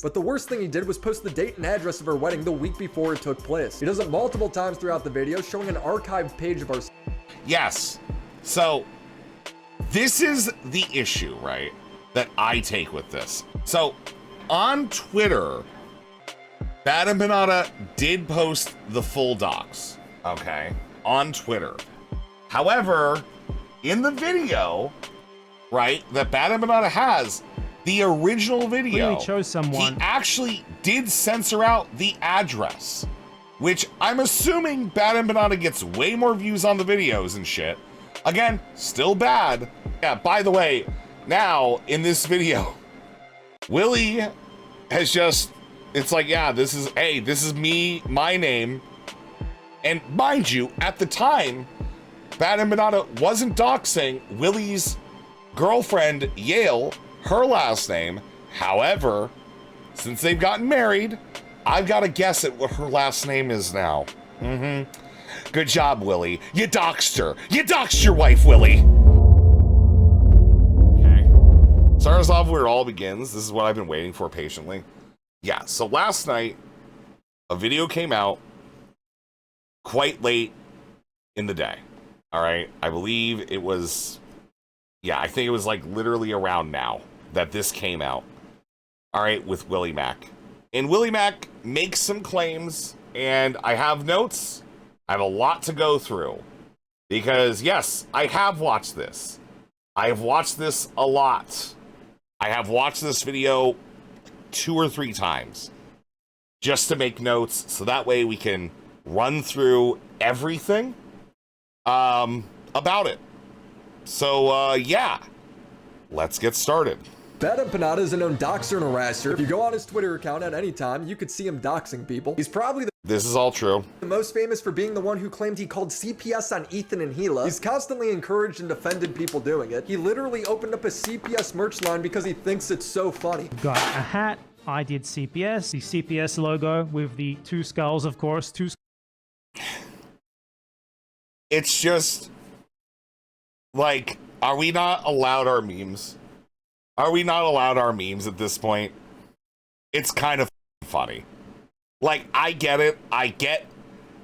But the worst thing he did was post the date and address of our wedding the week before it took place. He does it multiple times throughout the video, showing an archived page of our... Yes. So, this is the issue, right, that I take with this. So, on Twitter, BADAEMPANADA did post the full docs, okay, on Twitter. However, in the video, right, that BADAEMPANADA has, the original video, Really chose someone. he actually did censor out the address, which I'm assuming BADAEMPANADA gets way more views on the videos and shit. Again, still bad. Yeah, by the way, now in this video, Willie has just, it's like, yeah, this is, hey, this is me, my name. And mind you, at the time, BADAEMPANADA wasn't doxing Willie's girlfriend, Yale, her last name. However, since they've gotten married, I've got to guess at what her last name is now. Good job, Willie. You doxed her. You doxed your wife, Willie. Okay. Start us off where it all begins. This is what I've been waiting for patiently. Yeah, so last night, a video came out quite late in the day. All right. I believe it was, yeah, I think it was like literally around now that this came out. All right, with Willymac. And Willymac makes some claims, and I have notes. I have a lot to go through. Because, yes, I have watched this. I have watched this a lot. I have watched this video 2 or 3 times. Just to make notes, so that way we can run through everything about it. So, yeah. Let's get started. BADAEMPANADA is a known doxer and harasser. If you go on his Twitter account at any time, you could see him doxing people. He's probably This is all true. the most famous for being the one who claimed he called CPS on Ethan and Gila. He's constantly encouraged and defended people doing it. He literally opened up a CPS merch line because he thinks it's so funny. Got a hat. I did CPS. The CPS logo with the 2 skulls, of course. It's just, like, are we not allowed our memes? Are we not allowed our memes at this point? It's kind of funny. Like, I get it. I get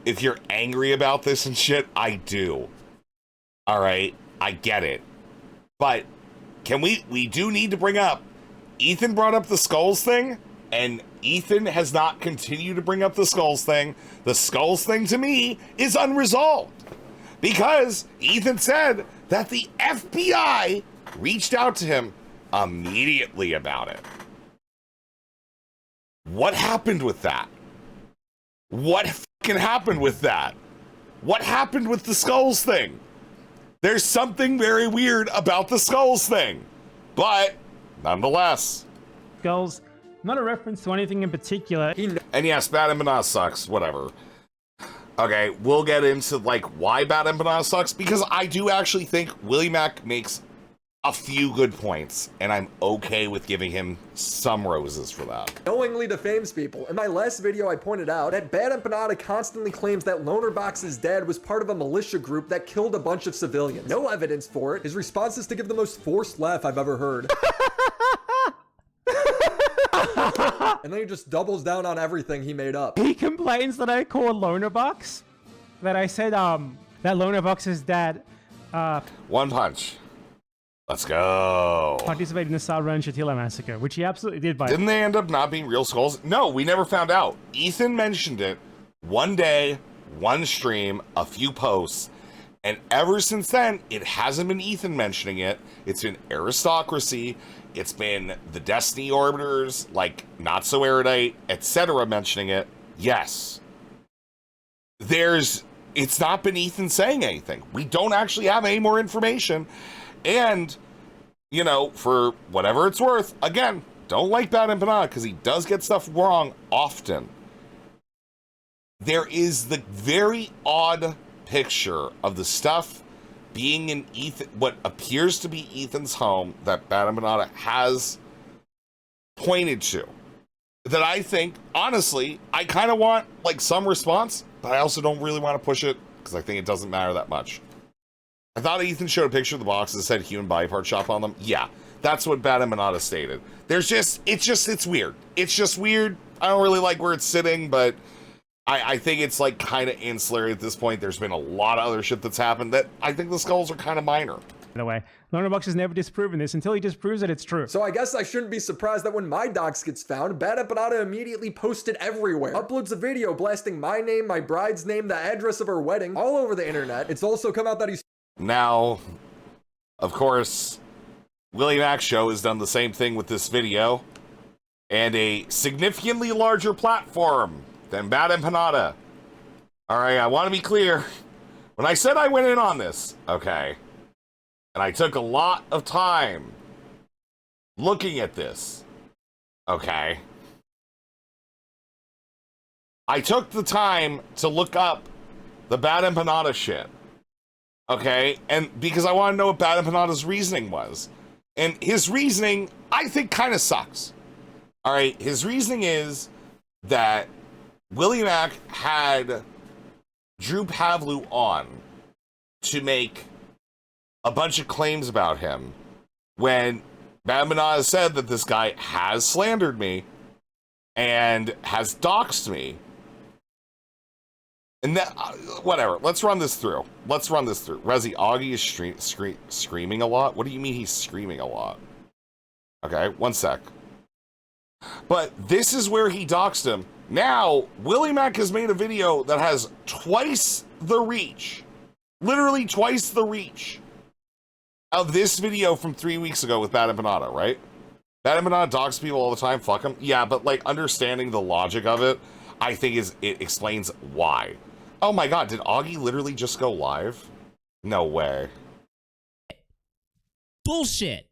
if you're angry about this and shit. I do. All right. I get it. But can we do need to bring up, Ethan brought up the skulls thing, and Ethan has not continued to bring up the skulls thing. The skulls thing to me is unresolved because Ethan said that the FBI reached out to him immediately about it. What happened with that? What fucking happened with that? What happened with the skulls thing? There's something very weird about the skulls thing, but nonetheless. Skulls. Not a reference to anything in particular. And yes, BADAEMPANADA sucks, whatever. Okay, we'll get into like why BADAEMPANADA sucks, because I do actually think Willymac makes a few good points, and I'm okay with giving him some roses for that. Knowingly defames people. In my last video, I pointed out that BADAEMPANADA constantly claims that Lonerbox's dad was part of a militia group that killed a bunch of civilians. No evidence for it. His response is to give the most forced laugh I've ever heard. And then he just doubles down on everything he made up. He complains that I called Lonerbox. That I said, that Lonerbox's dad, One punch. Let's go. participated in the Salra and Shatila massacre, which he absolutely did by... Didn't they end up not being real skulls? No, we never found out. Ethan mentioned it one day, one stream, a few posts, and ever since then, it hasn't been Ethan mentioning it. It's been Aristocracy, it's been the Destiny Orbiters, like Not So Erudite, etc. mentioning it. Yes. It's not been Ethan saying anything. We don't actually have any more information. And, you know, for whatever it's worth, again, don't like BADAEMPANADA because he does get stuff wrong often. There is the very odd picture of the stuff being in what appears to be Ethan's home that BADAEMPANADA has pointed to. That I think, honestly, I kind of want like some response, but I also don't really want to push it because I think it doesn't matter that much. I thought Ethan showed a picture of the box that said human body part shop on them. Yeah, That's what BADAEMPANADA stated. It's weird. It's just weird. I don't really like where it's sitting, but I think it's like kind of ancillary at this point. There's been a lot of other shit that's happened that I think the skulls are kind of minor. By the way, Lonerbox has never disproven this. Until he disproves it, it's true. So I guess I shouldn't be surprised that when my docs gets found, BADAEMPANADA immediately posted everywhere. Uploads a video blasting my name, my bride's name, the address of her wedding, all over the internet. It's also come out that he's... Now, of course, WILLYMACSHOW has done the same thing with this video, and a significantly larger platform than BADAEMPANADA. Alright, I want to be clear. When I said I went in on this, okay, and I took a lot of time looking at this, okay, I took the time to look up the BADAEMPANADA shit, okay, and because I want to know what BADAEMPANADA's reasoning was. And his reasoning, I think, kind of sucks. Alright, his reasoning is that Willymac had Drew Pavlu on to make a bunch of claims about him when BADAEMPANADA said that this guy has slandered me and has doxed me. And that, whatever, let's run this through. Rezi, Augie is screaming a lot? What do you mean he's screaming a lot? Okay, one sec. But this is where he doxed him. Now, Willymac has made a video that has twice the reach, literally twice the reach of this video from 3 weeks ago with BADAEMPANADA, right? BADAEMPANADA doxes people all the time, fuck him. Yeah, but like understanding the logic of it, I think it explains why. Oh my god, did Augie literally just go live? No way. Bullshit.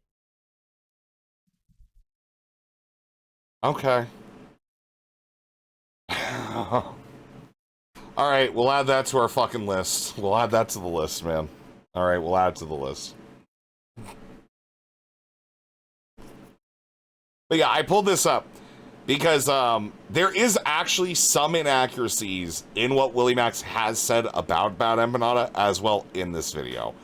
Okay. Alright, we'll add that to our fucking list. We'll add that to the list, man. Alright, we'll add it to the list. But yeah, I pulled this up because there is actually some inaccuracies in what Willymac has said about BADAEMPANADA as well in this video.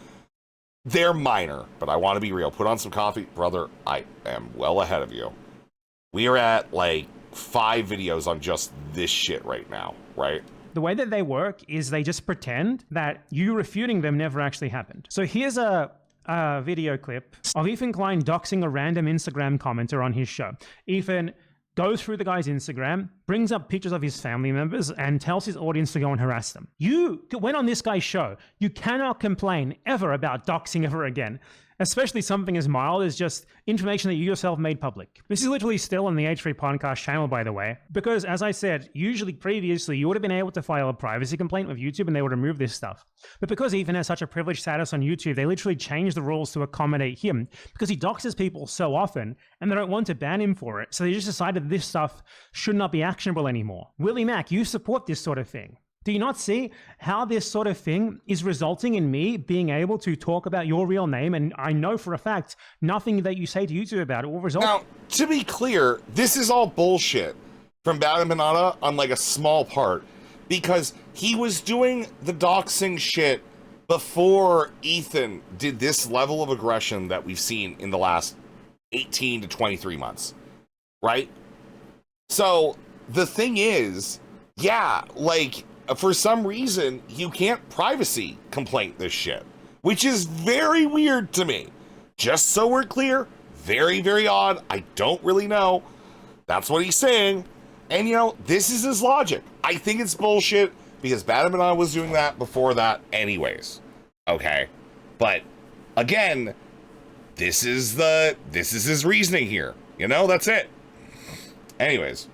They're minor, but I want to be real. Put on some coffee. Brother, I am well ahead of you. We are at like 5 videos on just this shit right now, right? The way that they work is they just pretend that you refuting them never actually happened. So here's a video clip of ETHANKLEIN doxing a random Instagram commenter on his show. Ethan goes through the guy's Instagram, brings up pictures of his family members, and tells his audience to go and harass them. You went on this guy's show. You cannot complain ever about doxing ever again, especially something as mild as just information that you yourself made public. This is literally still on the H3 podcast channel, by the way, because as I said, usually previously you would have been able to file a privacy complaint with YouTube and they would remove this stuff. But because Ethan has such a privileged status on YouTube, they literally changed the rules to accommodate him because he doxes people so often and they don't want to ban him for it. So they just decided this stuff should not be actionable anymore. Willymac, you support this sort of thing. Do you not see how this sort of thing is resulting in me being able to talk about your real name? And I know for a fact, nothing that you say to YouTube about it will result. Now, to be clear, this is all bullshit from BADAEMPANADA on like a small part because he was doing the doxing shit before Ethan did this level of aggression that we've seen in the last 18 to 23 months, right? So the thing is, yeah, like, for some reason, you can't privacy complaint this shit, which is very weird to me. Just so we're clear, very, very odd. I don't really know. That's what he's saying. And, you know, this is his logic. I think it's bullshit because BADAEMPANADA was doing that before that anyways. Okay. But, again, this is his reasoning here. You know, that's it. Anyways,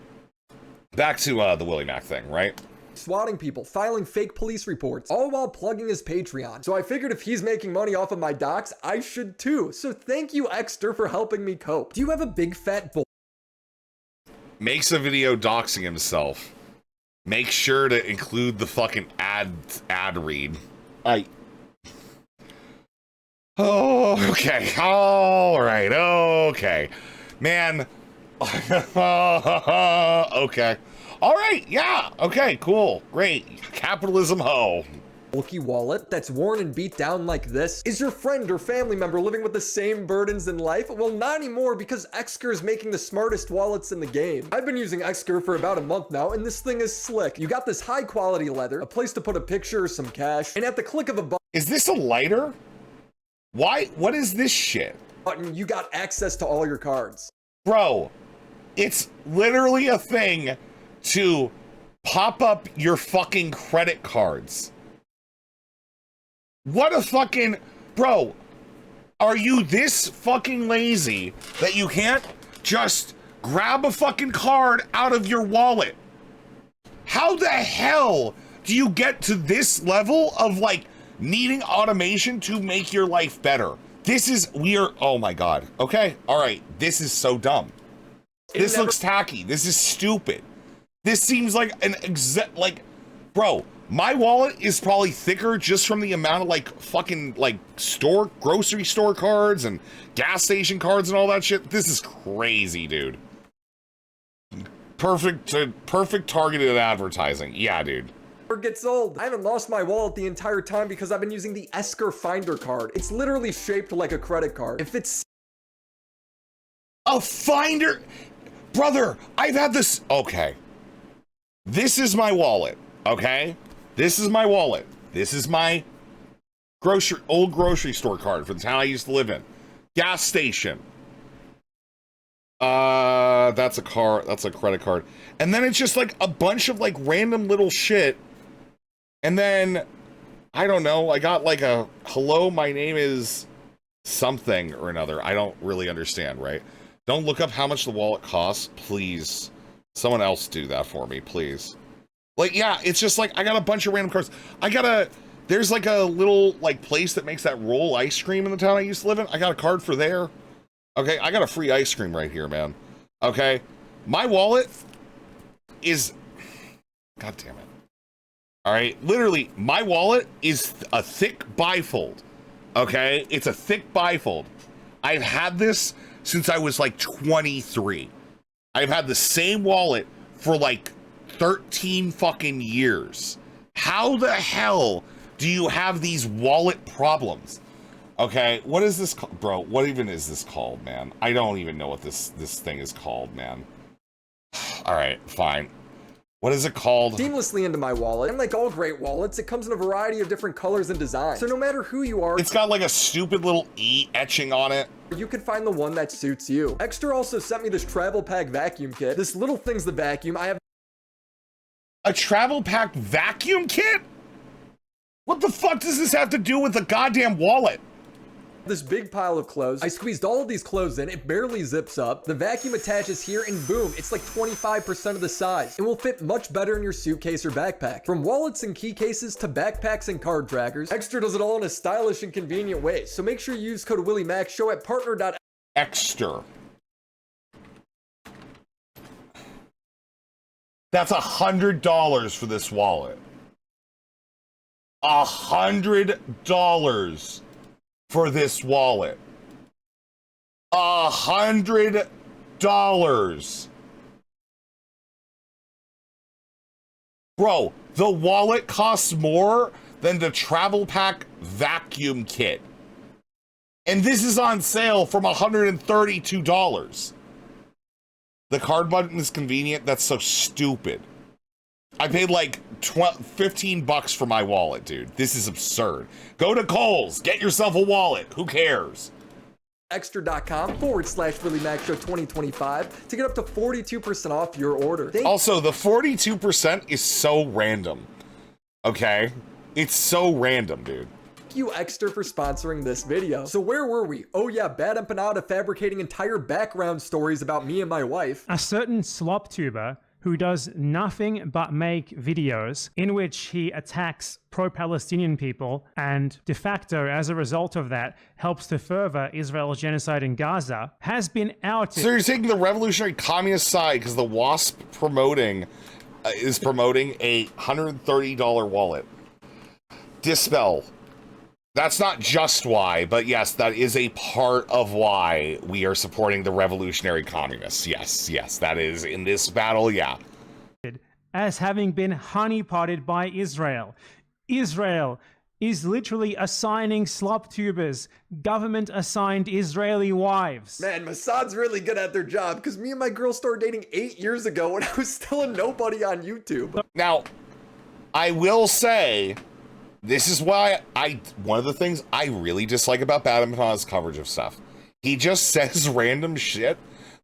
back to the Willymac thing, right? Swatting people, filing fake police reports, all while plugging his Patreon. So I figured if he's making money off of my docs, I should too. So thank you, Exter, for helping me cope. Do you have a big fat bull? Makes a video doxing himself. Make sure to include the fucking ad read. Oh, okay. All right. Okay. Man. Okay. All right, yeah, okay, cool, great. Capitalism ho. bulky wallet that's worn and beat down like this? Is your friend or family member living with the same burdens in life? Well, not anymore, because Xker is making the smartest wallets in the game. I've been using Xker for about a month now, and this thing is slick. You got this high quality leather, a place to put a picture or some cash, and at the click of a Is this a lighter? Why? What is this shit? button, you got access to all your cards. Bro, it's literally a thing to pop up your fucking credit cards. What a fucking... Bro, are you this fucking lazy that you can't just grab a fucking card out of your wallet? How the hell do you get to this level of, like, needing automation to make your life better? This is weird. Oh my god. Okay, all right. This is so dumb. This looks tacky. This is stupid. This seems like an bro, my wallet is probably thicker just from the amount of like fucking like grocery store cards and gas station cards and all that shit. This is crazy, dude. Perfect targeted advertising. Yeah, dude. Gets old. I haven't lost my wallet the entire time because I've been using the Xker Finder card. It's literally shaped like a credit card. If it's a Finder, brother, I've had this. Okay, this is my wallet. Okay, this is my wallet. This is my old grocery store card for the town I used to live in. Gas station. That's a car. That's a credit card. And then it's just like a bunch of like random little shit. And then, I don't know, I got like a, hello, my name is something or another. I don't really understand, right? Don't look up how much the wallet costs, please. Someone else do that for me, please. Like, yeah, it's just like, I got a bunch of random cards. There's like a little like place that makes that roll ice cream in the town I used to live in. I got a card for there. Okay, I got a free ice cream right here, man. Okay, my wallet is, god damn it. All right, literally, my wallet is a thick bifold, okay? It's a thick bifold. I've had this since I was like 23. I've had the same wallet for like 13 fucking years. How the hell do you have these wallet problems? Okay, what is this, bro? What even is this called, man? I don't even know what this thing is called, man. All right, fine. What is it called? Seamlessly into my wallet. And like all great wallets, it comes in a variety of different colors and designs. So no matter who you are, it's got like a stupid little E etching on it. You can find the one that suits you. Xker also sent me this travel pack vacuum kit. This little thing's the vacuum. I have a travel pack vacuum kit? What the fuck does this have to do with the goddamn wallet? This big pile of clothes. I squeezed all of these clothes in. It barely zips up. The vacuum attaches here and boom, it's like 25% of the size. It will fit much better in your suitcase or backpack. From wallets and key cases to backpacks and card trackers, Xker does it all in a stylish and convenient way. So make sure you use code WILLYMACSHOW at partner. Xker. That's $100 for this wallet. $100 for this wallet. $100. Bro, the wallet costs more than the travel pack vacuum kit. And this is on sale from $132. The card button is convenient. That's so stupid. I paid like 15 bucks for my wallet, dude. This is absurd. Go to Kohl's. Get yourself a wallet. Who cares? Xker.com/WillyMaxShow 2025 to get up to 42% off your order. Also, the 42% is so random. Okay? It's so random, dude. Thank you, Xker, for sponsoring this video. So where were we? Oh yeah, BADAEMPANADA fabricating entire background stories about me and my wife. A certain slop tuber who does nothing but make videos in which he attacks pro-Palestinian people and de facto, as a result of that, helps to further Israel's genocide in Gaza, has been outed. So you're taking the revolutionary communist side because the WASP is promoting a $130 wallet. Dispel. That's not just why, but yes, that is a part of why we are supporting the revolutionary communists. Yes, that is in this battle, yeah. As having been honeypotted by Israel. Israel is literally assigning slop tubers government-assigned Israeli wives. Man, Mossad's really good at their job, because me and my girl started dating 8 years ago when I was still a nobody on YouTube. Now, I will say, this is why one of the things I really dislike about BADAEMPANADA's coverage of stuff. He just says random shit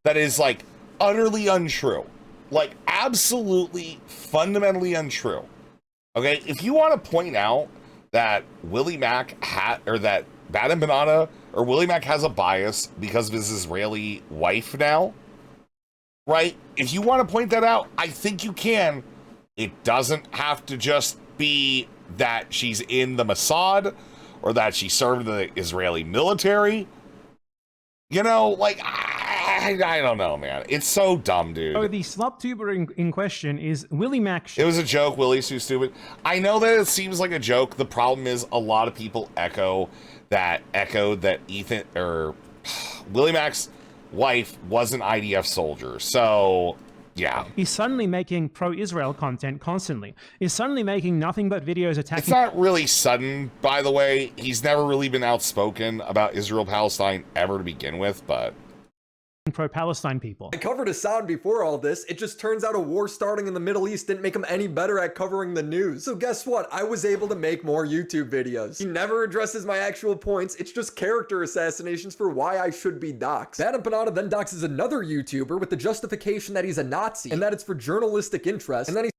that is, like, utterly untrue. Like, absolutely, fundamentally untrue. Okay, if you want to point out that Willymac or that BADAEMPANADA or Willymac has a bias because of his Israeli wife now, right? If you want to point that out, I think you can. It doesn't have to just be that she's in the Mossad or that she served in the Israeli military. You know, like, I don't know, man. It's so dumb, dude. So the slop tuber in question is WILLYMACSHOW. It was a joke. Willie's too stupid. I know that it seems like a joke. The problem is a lot of people echoed that Ethan or Willymac's wife was an IDF soldier. So, yeah. He's suddenly making pro-Israel content constantly. He's suddenly making nothing but videos attacking... It's not really sudden, by the way. He's never really been outspoken about Israel-Palestine ever to begin with, but... pro-Palestine people. I covered Assad before all this. It just turns out a war starting in the Middle East didn't make him any better at covering the news. So guess what? I was able to make more YouTube videos. He never addresses my actual points. It's just character assassinations for why I should be doxxed. BADAEMPANADA then doxes another YouTuber with the justification that he's a Nazi and that it's for journalistic interest. And then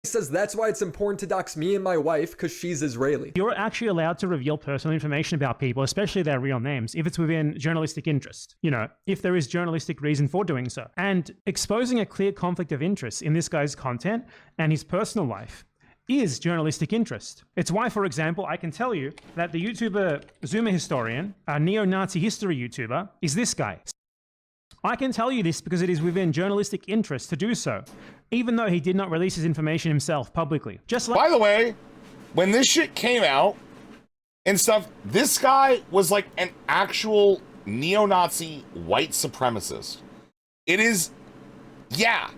he says that's why it's important to dox me and my wife, because she's Israeli. You're actually allowed to reveal personal information about people, especially their real names, if it's within journalistic interest. You know, if there is journalistic reason for doing so. And exposing a clear conflict of interest in this guy's content and his personal life is journalistic interest. It's why, for example, I can tell you that the YouTuber Zoomer Historian, a neo-Nazi history YouTuber, is this guy. I can tell you this because it is within journalistic interest to do so, even though he did not release his information himself publicly. Just like— By the way, when this shit came out and stuff, this guy was like an actual neo-Nazi white supremacist. It is, yeah,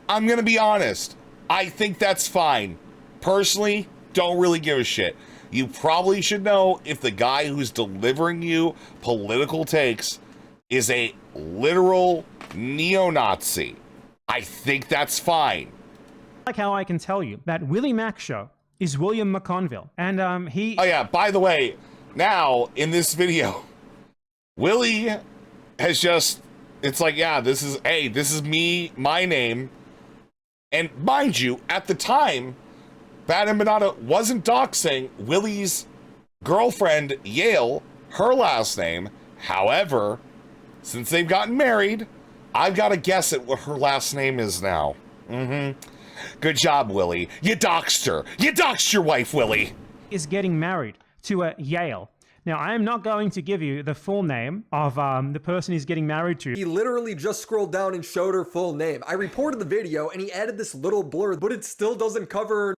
I'm gonna be honest. I think that's fine. Personally, don't really give a shit. You probably should know if the guy who's delivering you political takes is a literal neo-Nazi. I think that's fine. Like how I can tell you that WILLYMACSHOW is William McConville, and he— Oh yeah, by the way, now in this video, Willie has just, it's like, yeah, this is me, my name. And mind you, at the time, BADAEMPANADA wasn't doxing Willie's girlfriend, Yale, her last name. However, since they've gotten married, I've got to guess at what her last name is now. Good job, Willie. You doxed her. You doxed your wife, Willie. is getting married to a Yale. Now, I am not going to give you the full name of the person he's getting married to. He literally just scrolled down and showed her full name. I reported the video and he added this little blur, but it still doesn't cover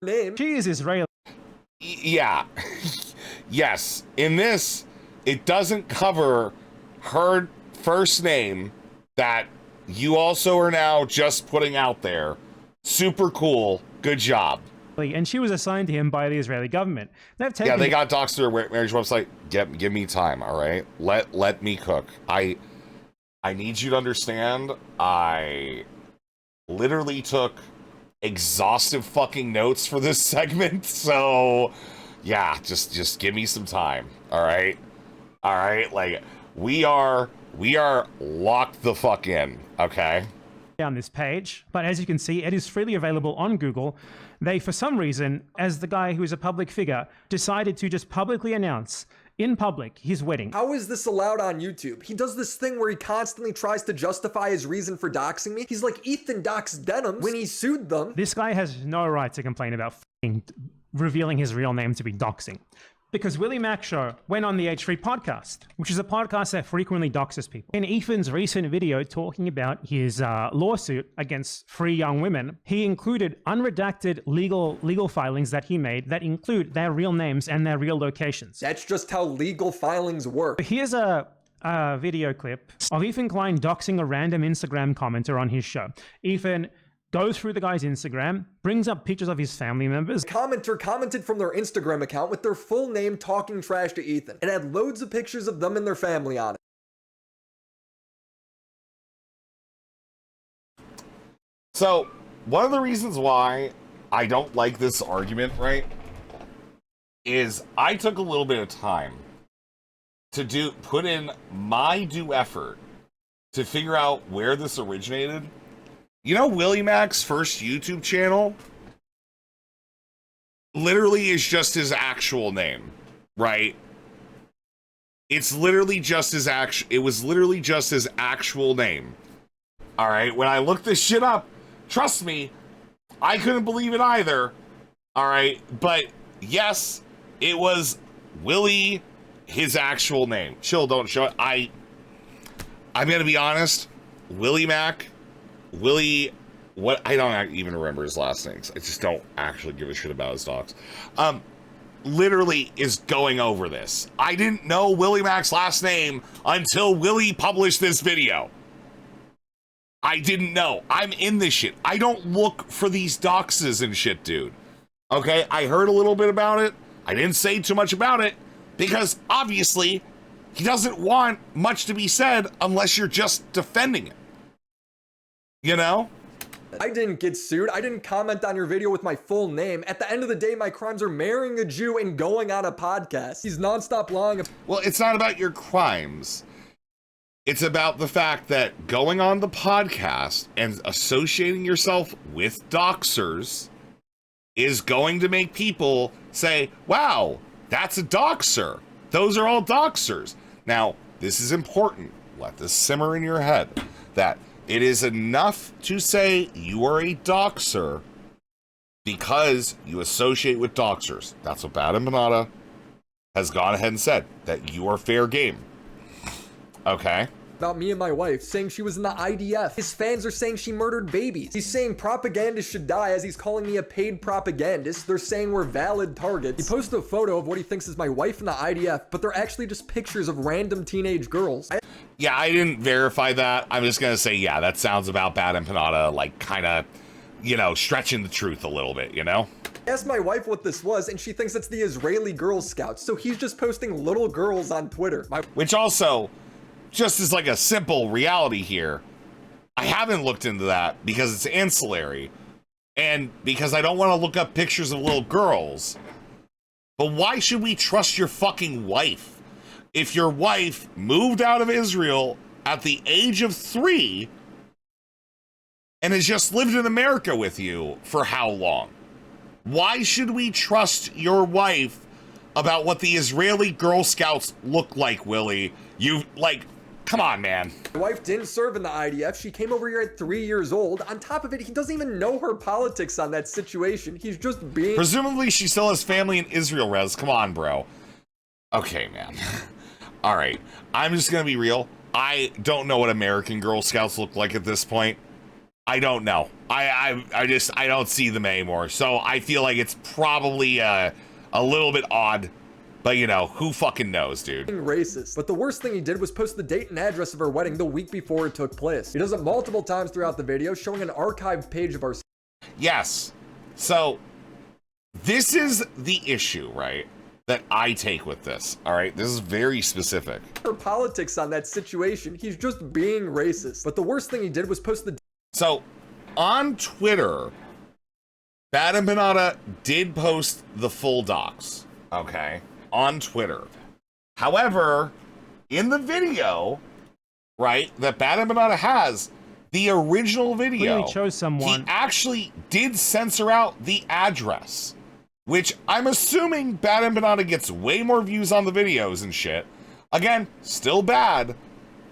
her name. She is Israeli. Yeah. Yes. In this, it doesn't cover her first name that you also are now just putting out there. Super cool. Good job. And she was assigned to him by the Israeli government. Yeah, they got doxed to their marriage website. Give me time, all right? Let me cook. I need you to understand, I literally took exhaustive fucking notes for this segment, so yeah, just give me some time, all right? All right, like we are locked the fuck in, okay? On this page, but as you can see, it is freely available on Google. They, for some reason, as the guy who is a public figure, decided to just publicly announce in public his wedding. How is this allowed on YouTube? He does this thing where he constantly tries to justify his reason for doxing me. He's like Ethan doxed Denims when he sued them. This guy has no right to complain about revealing his real name to be doxing. Because WILLYMACSHOW went on the H3 podcast, which is a podcast that frequently doxes people. In Ethan's recent video talking about his lawsuit against 3 young women, he included unredacted legal filings that he made that include their real names and their real locations. That's just how legal filings work. Here's a video clip of ETHANKLEIN doxing a random Instagram commenter on his show. Ethan goes through the guy's Instagram, brings up pictures of his family members. Commenter commented from their Instagram account with their full name talking trash to Ethan and had loads of pictures of them and their family on it. So, one of the reasons why I don't like this argument, right, is I took a little bit of time to put in my due effort to figure out where this originated. You know, Willymac's first YouTube channel literally is just his actual name, right? It's literally just his it was literally just his actual name. All right, when I looked this shit up, trust me, I couldn't believe it either. All right, but yes, it was Willy, his actual name. Chill, don't show it. I'm gonna be honest, Willymac, Willy, what, I don't even remember his last names. I just don't actually give a shit about his dogs. Literally is going over this. I didn't know Willymac's last name until Willy published this video. I didn't know. I'm in this shit. I don't look for these doxes and shit, dude. Okay, I heard a little bit about it. I didn't say too much about it because obviously he doesn't want much to be said unless you're just defending it. You know? I didn't get sued. I didn't comment on your video with my full name. At the end of the day, my crimes are marrying a Jew and going on a podcast. He's nonstop lying. Well, it's not about your crimes. It's about the fact that going on the podcast and associating yourself with doxers is going to make people say, wow, that's a doxer. Those are all doxers. Now, this is important. Let this simmer in your head. That it is enough to say you are a doxer because you associate with doxers. That's what BADAEMPANADA has gone ahead and said, that you are fair game. Okay? About me and my wife, saying she was in the IDF. His fans are saying she murdered babies. He's saying propagandists should die as he's calling me a paid propagandist. They're saying we're valid targets. He posted a photo of what he thinks is my wife in the IDF, but they're actually just pictures of random teenage girls. Yeah, I didn't verify that. I'm just gonna say, yeah, that sounds about BADAEMPANADA, like, kind of, you know, stretching the truth a little bit, you know? I asked my wife what this was, and she thinks it's the Israeli Girl Scouts, so he's just posting little girls on Twitter. Which also, just as like a simple reality here, I haven't looked into that because it's ancillary, and because I don't want to look up pictures of little girls. But why should we trust your fucking wife? If your wife moved out of Israel at the age of 3 and has just lived in America with you for how long? Why should we trust your wife about what the Israeli Girl Scouts look like, Willy? You, like, come on, man. My wife didn't serve in the IDF. She came over here at 3 years old. On top of it, he doesn't even know her politics on that situation. He's just being... Presumably, she still has family in Israel, Rez. Come on, bro. Okay, man. All right. I'm just going to be real. I don't know what American Girl Scouts look like at this point. I don't know. I don't see them anymore. So I feel like it's probably a little bit odd. But, you know, who fucking knows, dude? Racist. But the worst thing he did was post the date and address of our wedding the week before it took place. He does it multiple times throughout the video, showing an archived page of our... Yes. So, this is the issue, right, that I take with this, all right? This is very specific. Her politics on that situation. He's just being racist. But the worst thing he did was post the... So, on Twitter, BADAEMPANADA did post the full docs, okay? On Twitter. However, in the video, right, that BADAEMPANADA has, the original video, He chose someone. he actually did censor out the address, which I'm assuming BADAEMPANADA gets way more views on the videos and shit. Again, still bad,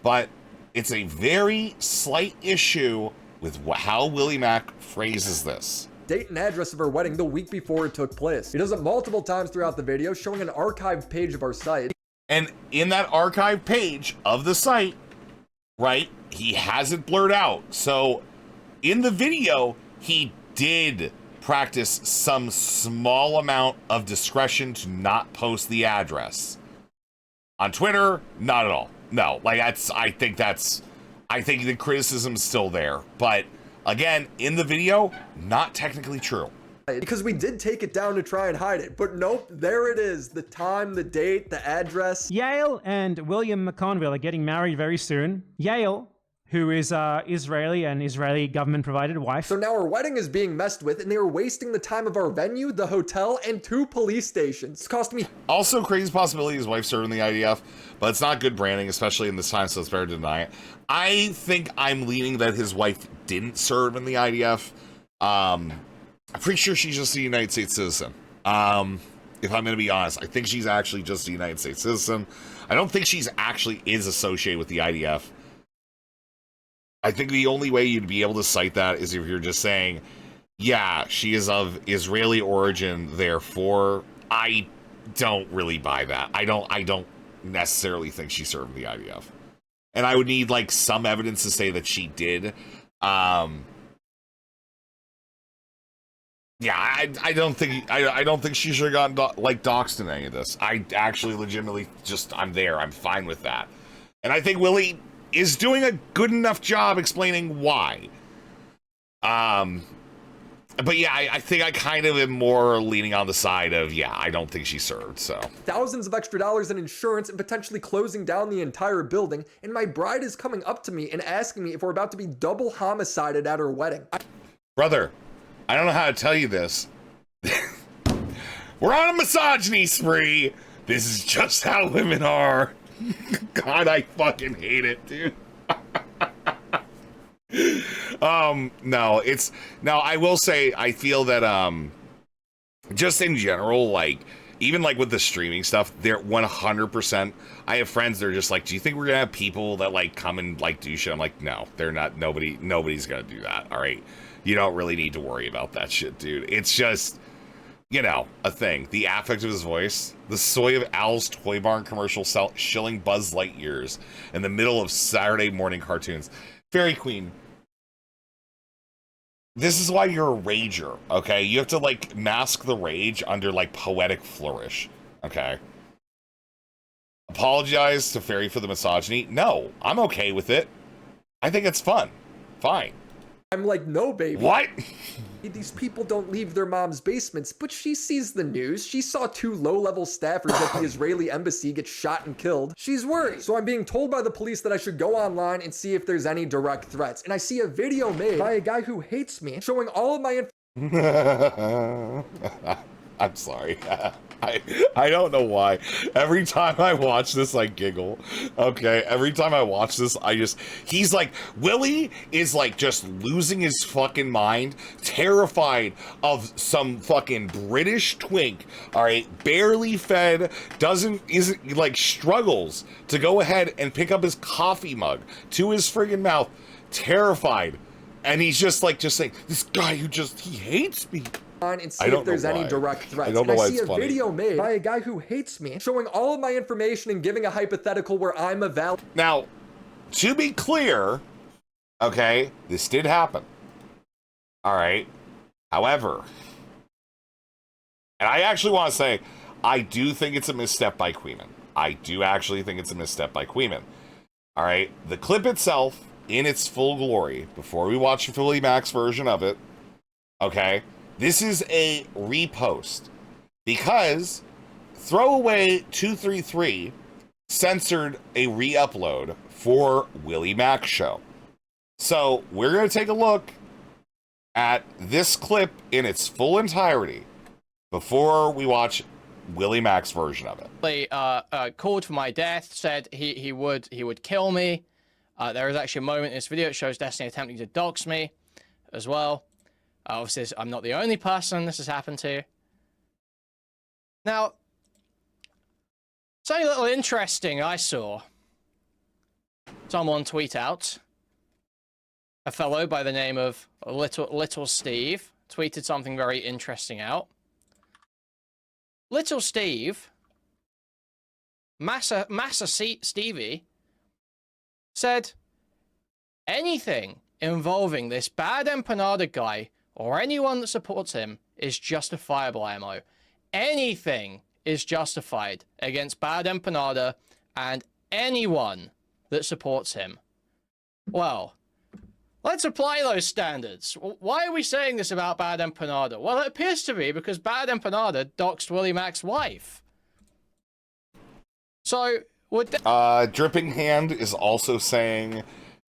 but it's a very slight issue with how Willymac phrases this. Date and address of our wedding the week before it took place. He does it multiple times throughout the video, showing an archived page of our site. And in that archive page of the site, right, he has it blurred out. So in the video, he did practice some small amount of discretion to not post the address. On Twitter, not at all. No, like I think the criticism's still there, but Again, in the video, not technically true. Because we did take it down to try and hide it, but nope, there it is. The time, the date, the address. Yale and William McConville are getting married very soon. Yale, who is Israeli and Israeli government-provided wife. So now our wedding is being messed with, and they are wasting the time of our venue, the hotel, and 2 police stations. It's cost me. Also, crazy possibility his wife served in the IDF, but it's not good branding, especially in this time, so it's better to deny it. I think I'm leaning that his wife didn't serve in the IDF. I'm pretty sure she's just a United States citizen. If I'm going to be honest, I think she's actually just a United States citizen. I don't think she's actually is associated with the IDF. I think the only way you'd be able to cite that is if you're just saying, yeah, she is of Israeli origin, therefore I don't really buy that. I don't necessarily think she served in the IDF. And I would need like some evidence to say that she did. Yeah, I don't think she should have gotten doxxed in any of this. I actually legitimately I'm there. I'm fine with that. And I think Willie is doing a good enough job explaining why. But yeah, I think I kind of am more leaning on the side of, yeah, I don't think she served, so. Thousands of extra dollars in insurance and potentially closing down the entire building, and my bride is coming up to me and asking me if we're about to be double homicided at her wedding. Brother, I don't know how to tell you this. We're on a misogyny spree. This is just how women are. God, I fucking hate it, dude. No, I will say, I feel that, just in general, like, even like with the streaming stuff, they're 100%, I have friends that are just like, do you think we're gonna have people that like come and like do shit? I'm like, no, they're not, nobody's gonna do that, all right? You don't really need to worry about that shit, dude. It's just, you know, a thing. The affect of his voice, the soy of Al's Toy Barn commercial shilling Buzz Lightyears in the middle of Saturday morning cartoons. Fairy Queen, this is why you're a rager, okay? You have to, like, mask the rage under, like, poetic flourish, okay? Apologize to Fairy for the misogyny? No, I'm okay with it. I think it's fun. Fine. I'm like, no, baby. What? These people don't leave their mom's basements, but she sees the news. She saw 2 low-level staffers at the Israeli embassy get shot and killed. She's worried. So I'm being told by the police that I should go online and see if there's any direct threats. And I see a video made by a guy who hates me showing all of my I'm sorry. I don't know why. Every time I watch this, I giggle. Okay, every time I watch this, he's like, Willie is like just losing his fucking mind, terrified of some fucking British twink, all right, barely fed, isn't like struggles to go ahead and pick up his coffee mug to his friggin' mouth, terrified. And he's just saying, this guy he hates me. And see if there's any direct threats. I don't know why it's funny. I see a funny. video made by a guy who hates me showing all of my information and giving a hypothetical where I'm a valid. Now, to be clear, okay, this did happen. All right. However, and I actually want to say, I do think it's a misstep by KUIHMAN. I do actually think it's a misstep by KUIHMAN. All right. The clip itself, in its full glory, before we watch the Willymac version of it, okay, this is a repost because Throwaway 233 censored a re-upload for WILLYMACSHOW. So we're going to take a look at this clip in its full entirety before we watch WILLYMAC's version of it. They called for my death, said he would kill me. There is actually a moment in this video that shows Destiny attempting to dox me as well. Obviously, I'm not the only person this has happened to. Now, something a little interesting I saw someone tweet out. A fellow by the name of Little Steve tweeted something very interesting out. Little Steve, Massa Stevie, said anything involving this BADAEMPANADA guy or anyone that supports him is justifiable ammo. Anything is justified against BADAEMPANADA and anyone that supports him. Well, Let's apply those standards. Why are we saying this about BADAEMPANADA? Well, it appears to be because BADAEMPANADA doxed Willymac's wife. So, would Dripping Hand is also saying,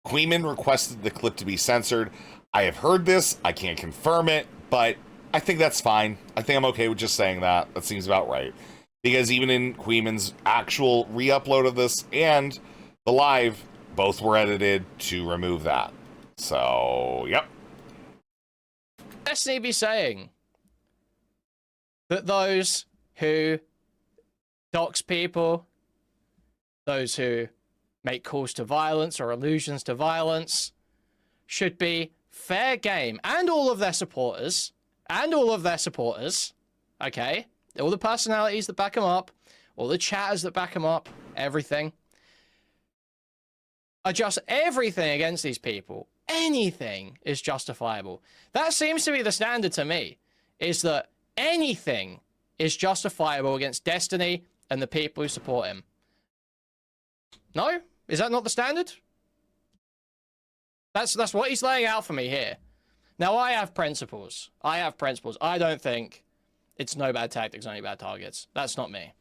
KUIHMAN requested the clip to be censored. I have heard this. I can't confirm it, but I think that's fine. I think I'm okay with just saying that. That seems about right. Because even in KUIHMAN's actual re-upload of this and the live, both were edited to remove that. So, yep. Destiny be saying that those who dox people, those who make calls to violence or allusions to violence, should be fair game, and all of their supporters, okay, all the personalities that back them up, all the chatters that back them up, everything, adjust everything against these people. Anything is justifiable. That seems to be the standard to me, is that anything is justifiable against Destiny and the people who support him. No? Is that not the standard? That's what he's laying out for me here. Now, I have principles. I don't think it's no bad tactics, only bad targets. That's not me.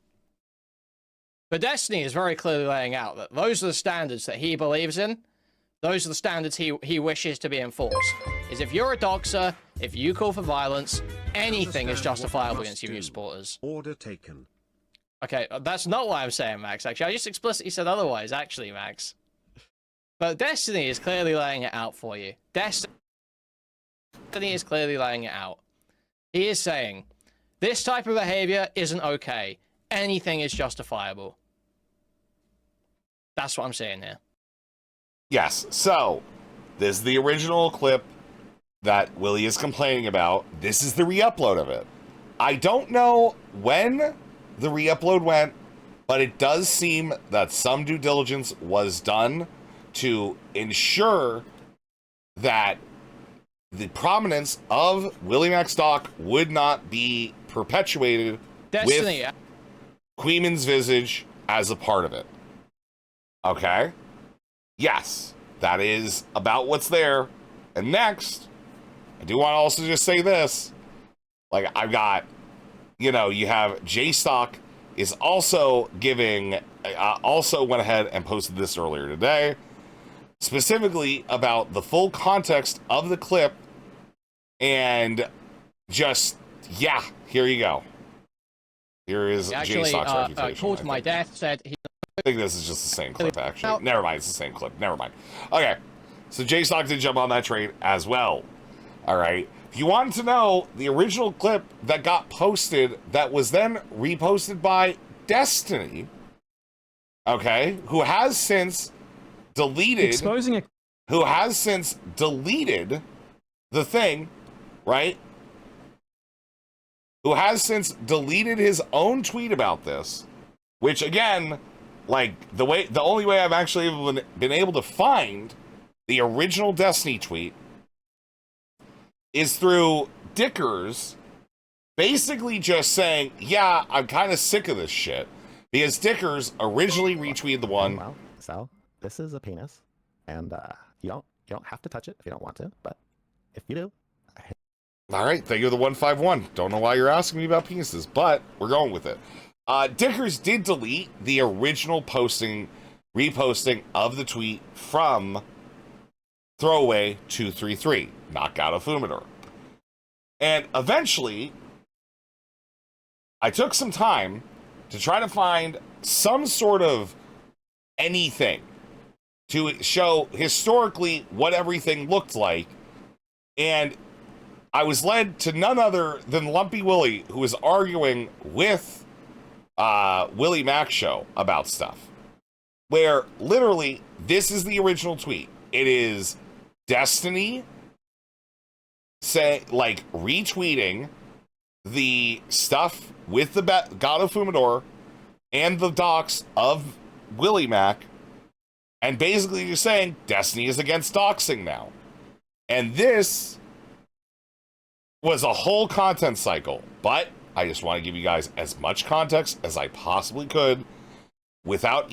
But Destiny is very clearly laying out that those are the standards that he believes in. Those are the standards he wishes to be enforced. Is if you're a doxer, if you call for violence, anything is justifiable against you supporters. Order taken. Okay, that's not what I'm saying, Max, actually. I just explicitly said otherwise, actually, Max. But Destiny is clearly laying it out for you. Destiny is clearly laying it out. He is saying, this type of behavior isn't okay. Anything is justifiable. That's what I'm saying here. Yes, so this is the original clip that Willie is complaining about. This is the re-upload of it. I don't know when the re-upload went, but it does seem that some due diligence was done to ensure that the prominence of Willymac stock would not be perpetuated Destiny. with KUIHMAN's visage as a part of it. Okay? Yes, that is about what's there. And next, I do want to also just say this. Like, I've got, you know, you have J-Stock is also giving, also went ahead and posted this earlier today, specifically about the full context of the clip, and just, yeah, here you go. Here is J-Stock's reputation. Called my death, said he... I think this is just the same clip, actually. Never mind, it's the same clip. Never mind. Okay, so J-Stock did jump on that train as well. All right. If you wanted to know the original clip that got posted that was then reposted by Destiny, okay, who has since deleted... Exposing it. Who has since deleted the thing, right? Who has since deleted his own tweet about this, which, again... Like, the only way I've actually been able to find the original Destiny tweet is through Dickers basically just saying, yeah, I'm kind of sick of this shit. Because Dickers originally retweeted the one. Well, so this is a penis, and you don't have to touch it if you don't want to, but if you do. All right, thank you, the 151. Don't know why you're asking me about penises, but we're going with it. Dickers did delete the original reposting of the tweet from Throwaway 233, Knockout of Fumador. And eventually, I took some time to try to find some sort of anything to show historically what everything looked like. And I was led to none other than Lumpy Willie, who was arguing with WILLYMACSHOW about stuff, where literally this is the original tweet. It is Destiny retweeting the stuff with the God of Fumador and the docs of Willymac, and basically just saying Destiny is against doxing now. And this was a whole content cycle, but I just want to give you guys as much context as I possibly could without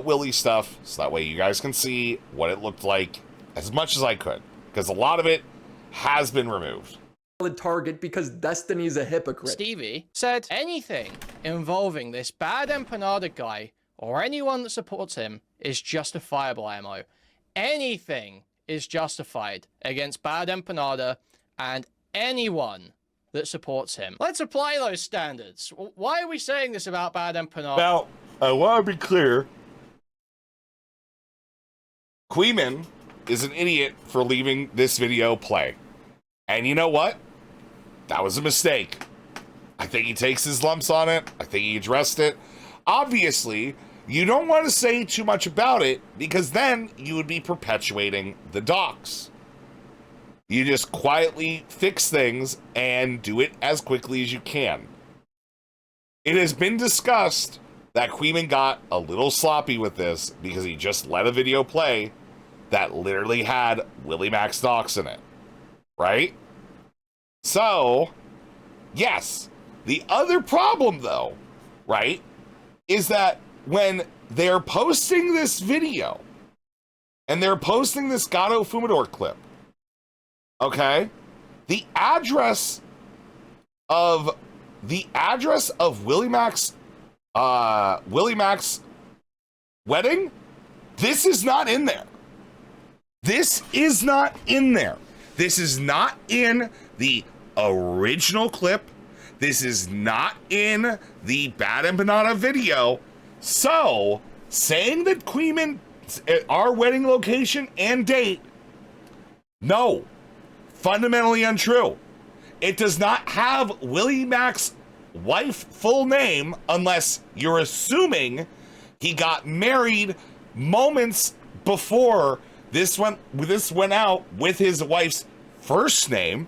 Willy stuff, so that way you guys can see what it looked like as much as I could, because a lot of it has been removed. Target because Destiny's a hypocrite. Stevie said anything involving this BADAEMPANADA guy or anyone that supports him is justifiable ammo. Anything is justified against BADAEMPANADA and anyone that supports him. Let's apply those standards. Why are we saying this about BADAEMPANADA? Now, I want to be clear. KUIHMAN is an idiot for leaving this video play. And you know what? That was a mistake. I think he takes his lumps on it. I think he addressed it. Obviously, you don't want to say too much about it because then you would be perpetuating the dox. You just quietly fix things and do it as quickly as you can. It has been discussed that KUIHMAN got a little sloppy with this because he just let a video play that literally had Willymac's dox in it. Right? So, yes. The other problem, though, right, is that when they're posting this video and they're posting this Gato Fumador clip, okay, the address of Willymac's wedding, this is not in there. This is not in there. This is not in the original clip. This is not in the BADAEMPANADA video. So, saying that KUIHMAN, our wedding location and date, no, fundamentally untrue. It does not have Willymac's wife full name unless you're assuming he got married moments before this went out with his wife's first name.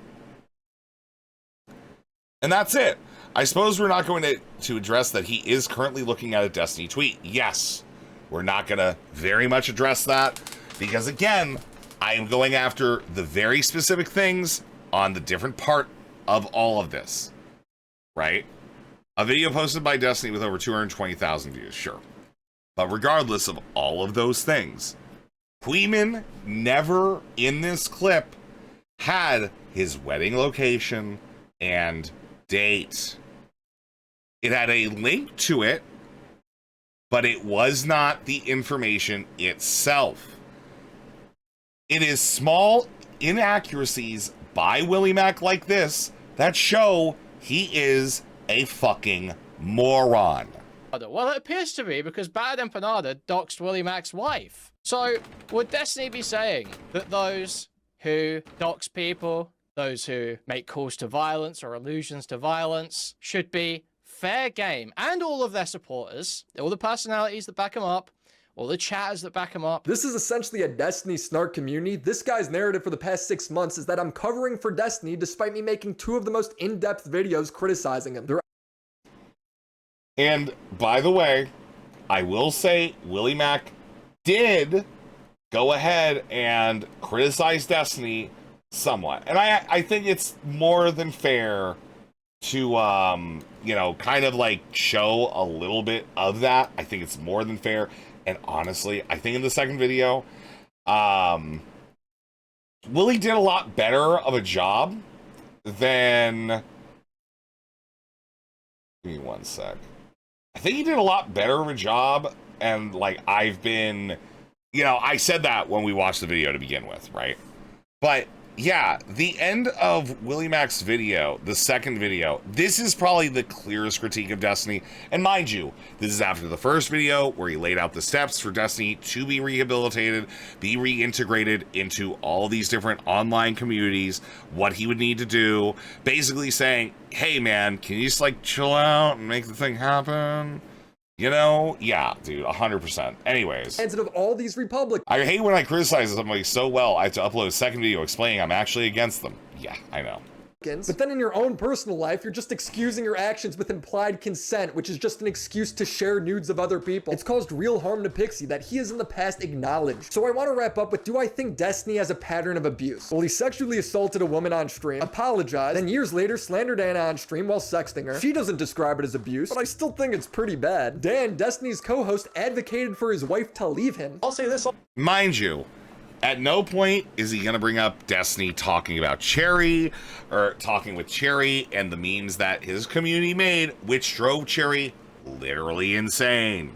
And that's it. I suppose we're not going to address that he is currently looking at a Destiny tweet. Yes, we're not going to very much address that because, again, I am going after the very specific things on the different part of all of this, right? A video posted by Destiny with over 220,000 views, sure. But regardless of all of those things, KUIHMAN never in this clip had his wedding location and date. It had a link to it, but it was not the information itself. It is small inaccuracies by Willymac like this that show he is a fucking moron. Well, it appears to be because BADAEMPANADA doxed Willymac's wife. So, would Destiny be saying that those who dox people, those who make calls to violence or allusions to violence, should be fair game, and all of their supporters, all the personalities that back them up, all the chatters that back him up? This is essentially a Destiny snark community. This guy's narrative for the past 6 months is that I'm covering for Destiny despite me making 2 of the most in-depth videos criticizing him. And by the way, I will say Willymac did go ahead and criticize Destiny somewhat. And I think it's more than fair to, you know, kind of like show a little bit of that. I think it's more than fair. And honestly, I think in the second video, Willy did a lot better of a job than... Give me one sec. I think he did a lot better of a job, and like I've been, you know, I said that when we watched the video to begin with, right? But yeah, the end of Willymac's video, the second video, this is probably the clearest critique of Destiny. And mind you, this is after the first video where he laid out the steps for Destiny to be rehabilitated, be reintegrated into all these different online communities, what he would need to do, basically saying, hey man, can you just like chill out and make the thing happen? You know? Yeah, dude, 100%. Anyways. And of all these Republicans. I hate when I criticize somebody so well, I have to upload a second video explaining I'm actually against them. Yeah, I know. But then in your own personal life, you're just excusing your actions with implied consent, which is just an excuse to share nudes of other people. It's caused real harm to Pixie that he has in the past acknowledged. So I want to wrap up with, do I think Destiny has a pattern of abuse? Well, he sexually assaulted a woman on stream, apologized, then years later slandered Anna on stream while sexting her. She doesn't describe it as abuse, but I still think it's pretty bad. Dan, Destiny's co-host, advocated for his wife to leave him. I'll say this. Mind you, At no point is he going to bring up Destiny talking about Cherry or talking with Cherry and the memes that his community made, which drove Cherry literally insane.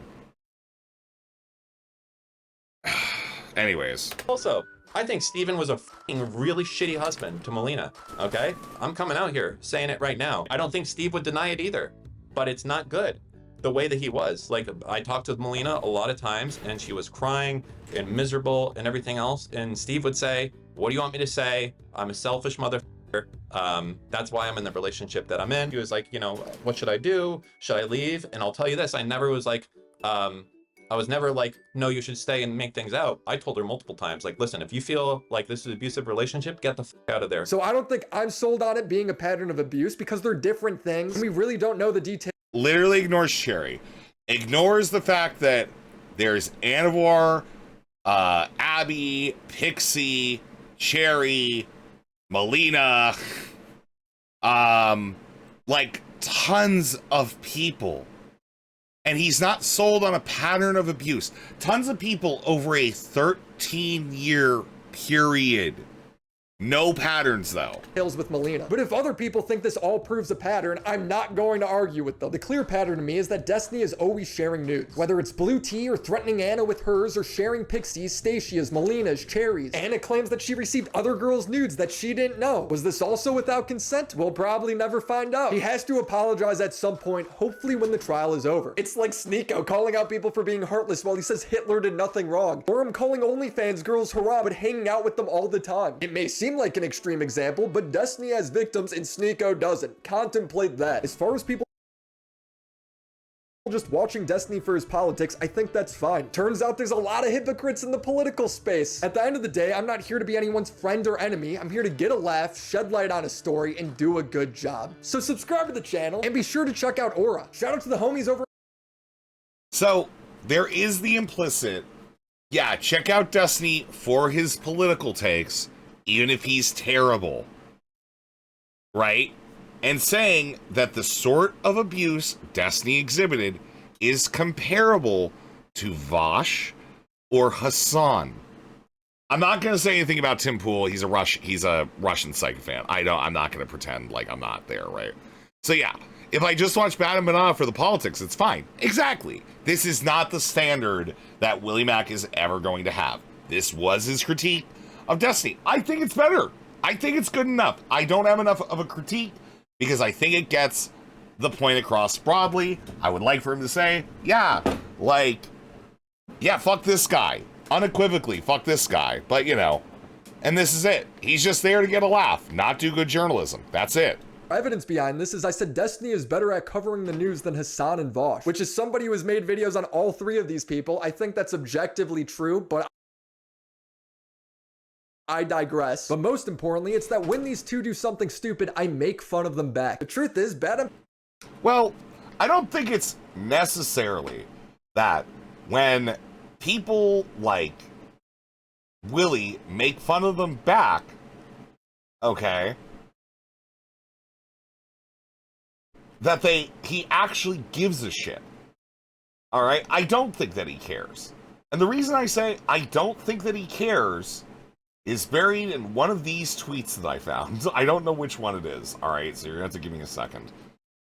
Anyways. Also, I think Steven was a fucking really shitty husband to Melina, okay? I'm coming out here saying it right now. I don't think Steve would deny it either, but it's not good. The way that he was. Like, I talked with Melina a lot of times and she was crying and miserable and everything else. And Steve would say, what do you want me to say? I'm a selfish motherfucker. That's why I'm in the relationship that I'm in. He was like, you know, what should I do? Should I leave? And I'll tell you this, I never was like, I was never like, no, you should stay and make things out. I told her multiple times, like, listen, if you feel like this is an abusive relationship, get the fuck out of there. So I don't think I'm sold on it being a pattern of abuse because they're different things. We really don't know the details. Literally ignores Cherry. Ignores the fact that there's Anivor, Abby, Pixie, Cherry, Melina, like tons of people. And he's not sold on a pattern of abuse. Tons of people over a 13-year period. No patterns, though. With Melina. But if other people think this all proves a pattern, I'm not going to argue with them. The clear pattern to me is that Destiny is always sharing nudes. Whether it's Blue Tea or threatening Anna with hers or sharing Pixie's, Stacey's, Melina's, Cherry's. Anna claims that she received other girls' nudes that she didn't know. Was this also without consent? We'll probably never find out. He has to apologize at some point, hopefully when the trial is over. It's like Sneeko calling out people for being heartless while he says Hitler did nothing wrong. Or him calling OnlyFans girls hurrah but hanging out with them all the time. It may seem like an extreme example, but Destiny has victims and Sneeko doesn't. Contemplate that. As far as people just watching Destiny for his politics, I think that's fine. Turns out there's a lot of hypocrites in the political space. At the end of the day, I'm not here to be anyone's friend or enemy. I'm here to get a laugh, shed light on a story, and do a good job. So subscribe to the channel and be sure to check out Aura. Shout out to the homies over. So there is the implicit, yeah, check out Destiny for his political takes, even if he's terrible, right? And saying that the sort of abuse Destiny exhibited is comparable to Vosh or Hassan. I'm not going to say anything about Tim Pool. He's a Russian psychophant. I'm not going to pretend like I'm not there, right? So yeah, if I just watch BADAEMPANADA for the politics, it's fine. Exactly. This is not the standard that Willymac is ever going to have. This was his critique of Destiny. I think it's better. I think it's good enough. I don't have enough of a critique because I think it gets the point across broadly. I would like for him to say, yeah, like, yeah, fuck this guy. Unequivocally, fuck this guy. But, you know, and this is it. He's just there to get a laugh, not do good journalism. That's it. Evidence behind this is I said Destiny is better at covering the news than Hassan and Vosh, which is somebody who has made videos on all three of these people. I think that's objectively true, but I digress. But most importantly, it's that when these two do something stupid, I make fun of them back. The truth is, Well, I don't think it's necessarily that when people like Willy make fun of them back, okay, that he actually gives a shit. All right? I don't think that he cares. And the reason I say I don't think that he cares is buried in one of these tweets that I found. I don't know which one it is. All right, so you're gonna have to give me a second.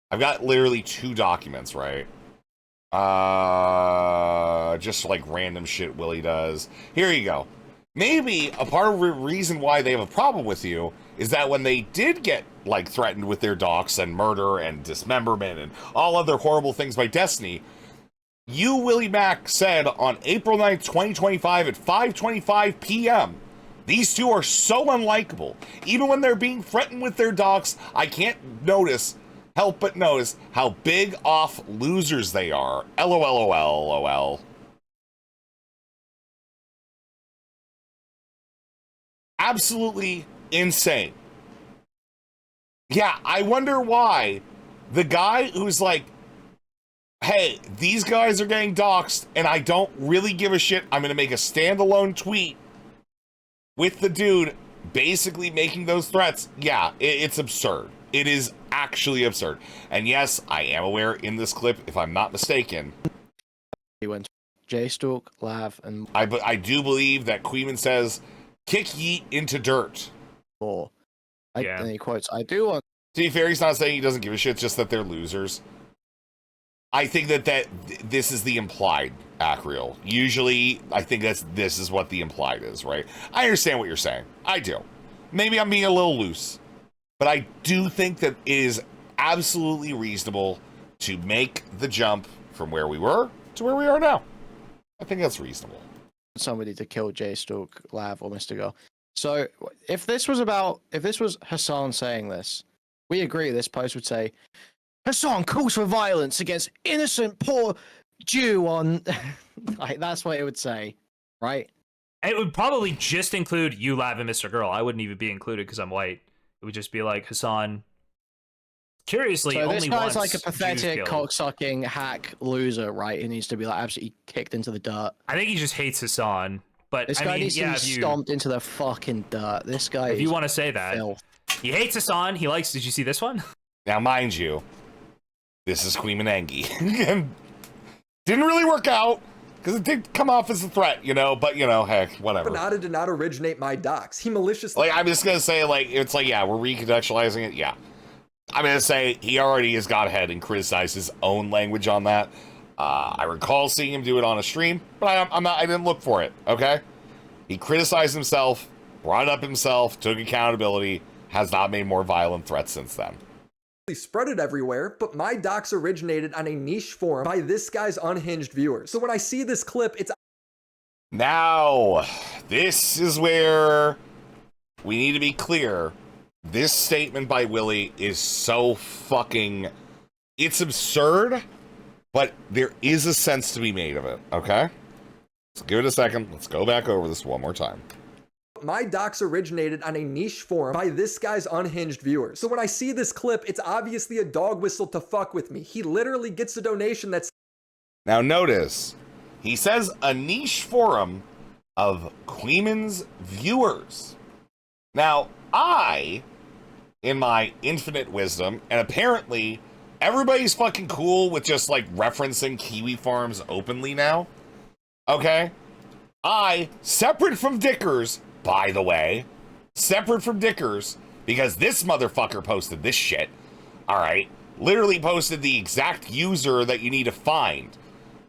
I've got literally 2 documents, right? Just like random shit Willy does. Here you go. Maybe a part of the reason why they have a problem with you is that when they did get like threatened with their docs and murder and dismemberment and all other horrible things by Destiny, you, Willymac, said on April 9th, 2025 at 5:25 p.m., these two are so unlikable. Even when they're being threatened with their docs, I can't help but notice how big off losers they are. LOL. Absolutely insane. Yeah, I wonder why the guy who's like, hey, these guys are getting doxxed and I don't really give a shit. I'm going to make a standalone tweet with the dude basically making those threats. Yeah, it's absurd. It is actually absurd. And yes, I am aware in this clip, if I'm not mistaken, He went J-Stalk, Lav, and I do believe that KUIHMAN says, kick yeet into dirt. more. Yeah. And he quotes, I do want To be fair, he's not saying he doesn't give a shit, just that they're losers. I think that this is the implied Acreal. Usually, I think this is what the implied is, right? I understand what you're saying. I do. Maybe I'm being a little loose. But I do think that it is absolutely reasonable to make the jump from where we were to where we are now. I think that's reasonable. somebody to kill J-Stalk, Lav, or Mr. Girl. So if this was Hassan saying this, we agree this post would say, Hassan calls for violence against innocent poor Jew on... like, that's what it would say, right? It would probably just include you, Lav, and Mr. Girl. I wouldn't even be included because I'm white. It would just be like Hassan. Curiously, So only this guy's once like a Jews pathetic, killed. cocksucking hack loser, right? He needs to be like absolutely kicked into the dirt. I think he just hates Hassan. But This I guy mean, needs yeah, to be stomped into the fucking dirt. This guy if is you want to say that, filth. he hates Hassan. He likes. Did you see this one? Now, mind you, this is KUIHMAN and didn't really work out because it did come off as a threat, you know. But you know, heck, whatever. Panada did not originate my docs. He maliciously. Like, I'm just gonna say, like, it's like, yeah, we're recontextualizing it. Yeah, I'm gonna say he already has got ahead and criticized his own language on that. I recall seeing him do it on a stream, but I didn't look for it. Okay, he criticized himself, brought it up himself, took accountability, has not made more violent threats since then. Spread it everywhere, but my docs originated on a niche forum by this guy's unhinged viewers. So when I see this clip, it's... Now, this is where we need to be clear. This statement by Willy is so fucking... It's absurd, but there is a sense to be made of it, okay? So give it a second. Let's go back over this one more time. My docs originated on a niche forum by this guy's unhinged viewers. So when I see this clip, it's obviously a dog whistle to fuck with me. He literally gets a donation that's... Now notice, he says a niche forum of KUIHMAN's viewers. Now, I, in my infinite wisdom, and apparently everybody's fucking cool with just like referencing Kiwi Farms openly now, okay? I, separate from Dickers, by the way, separate from Dickers, because this motherfucker posted this shit, all right, literally posted the exact user that you need to find,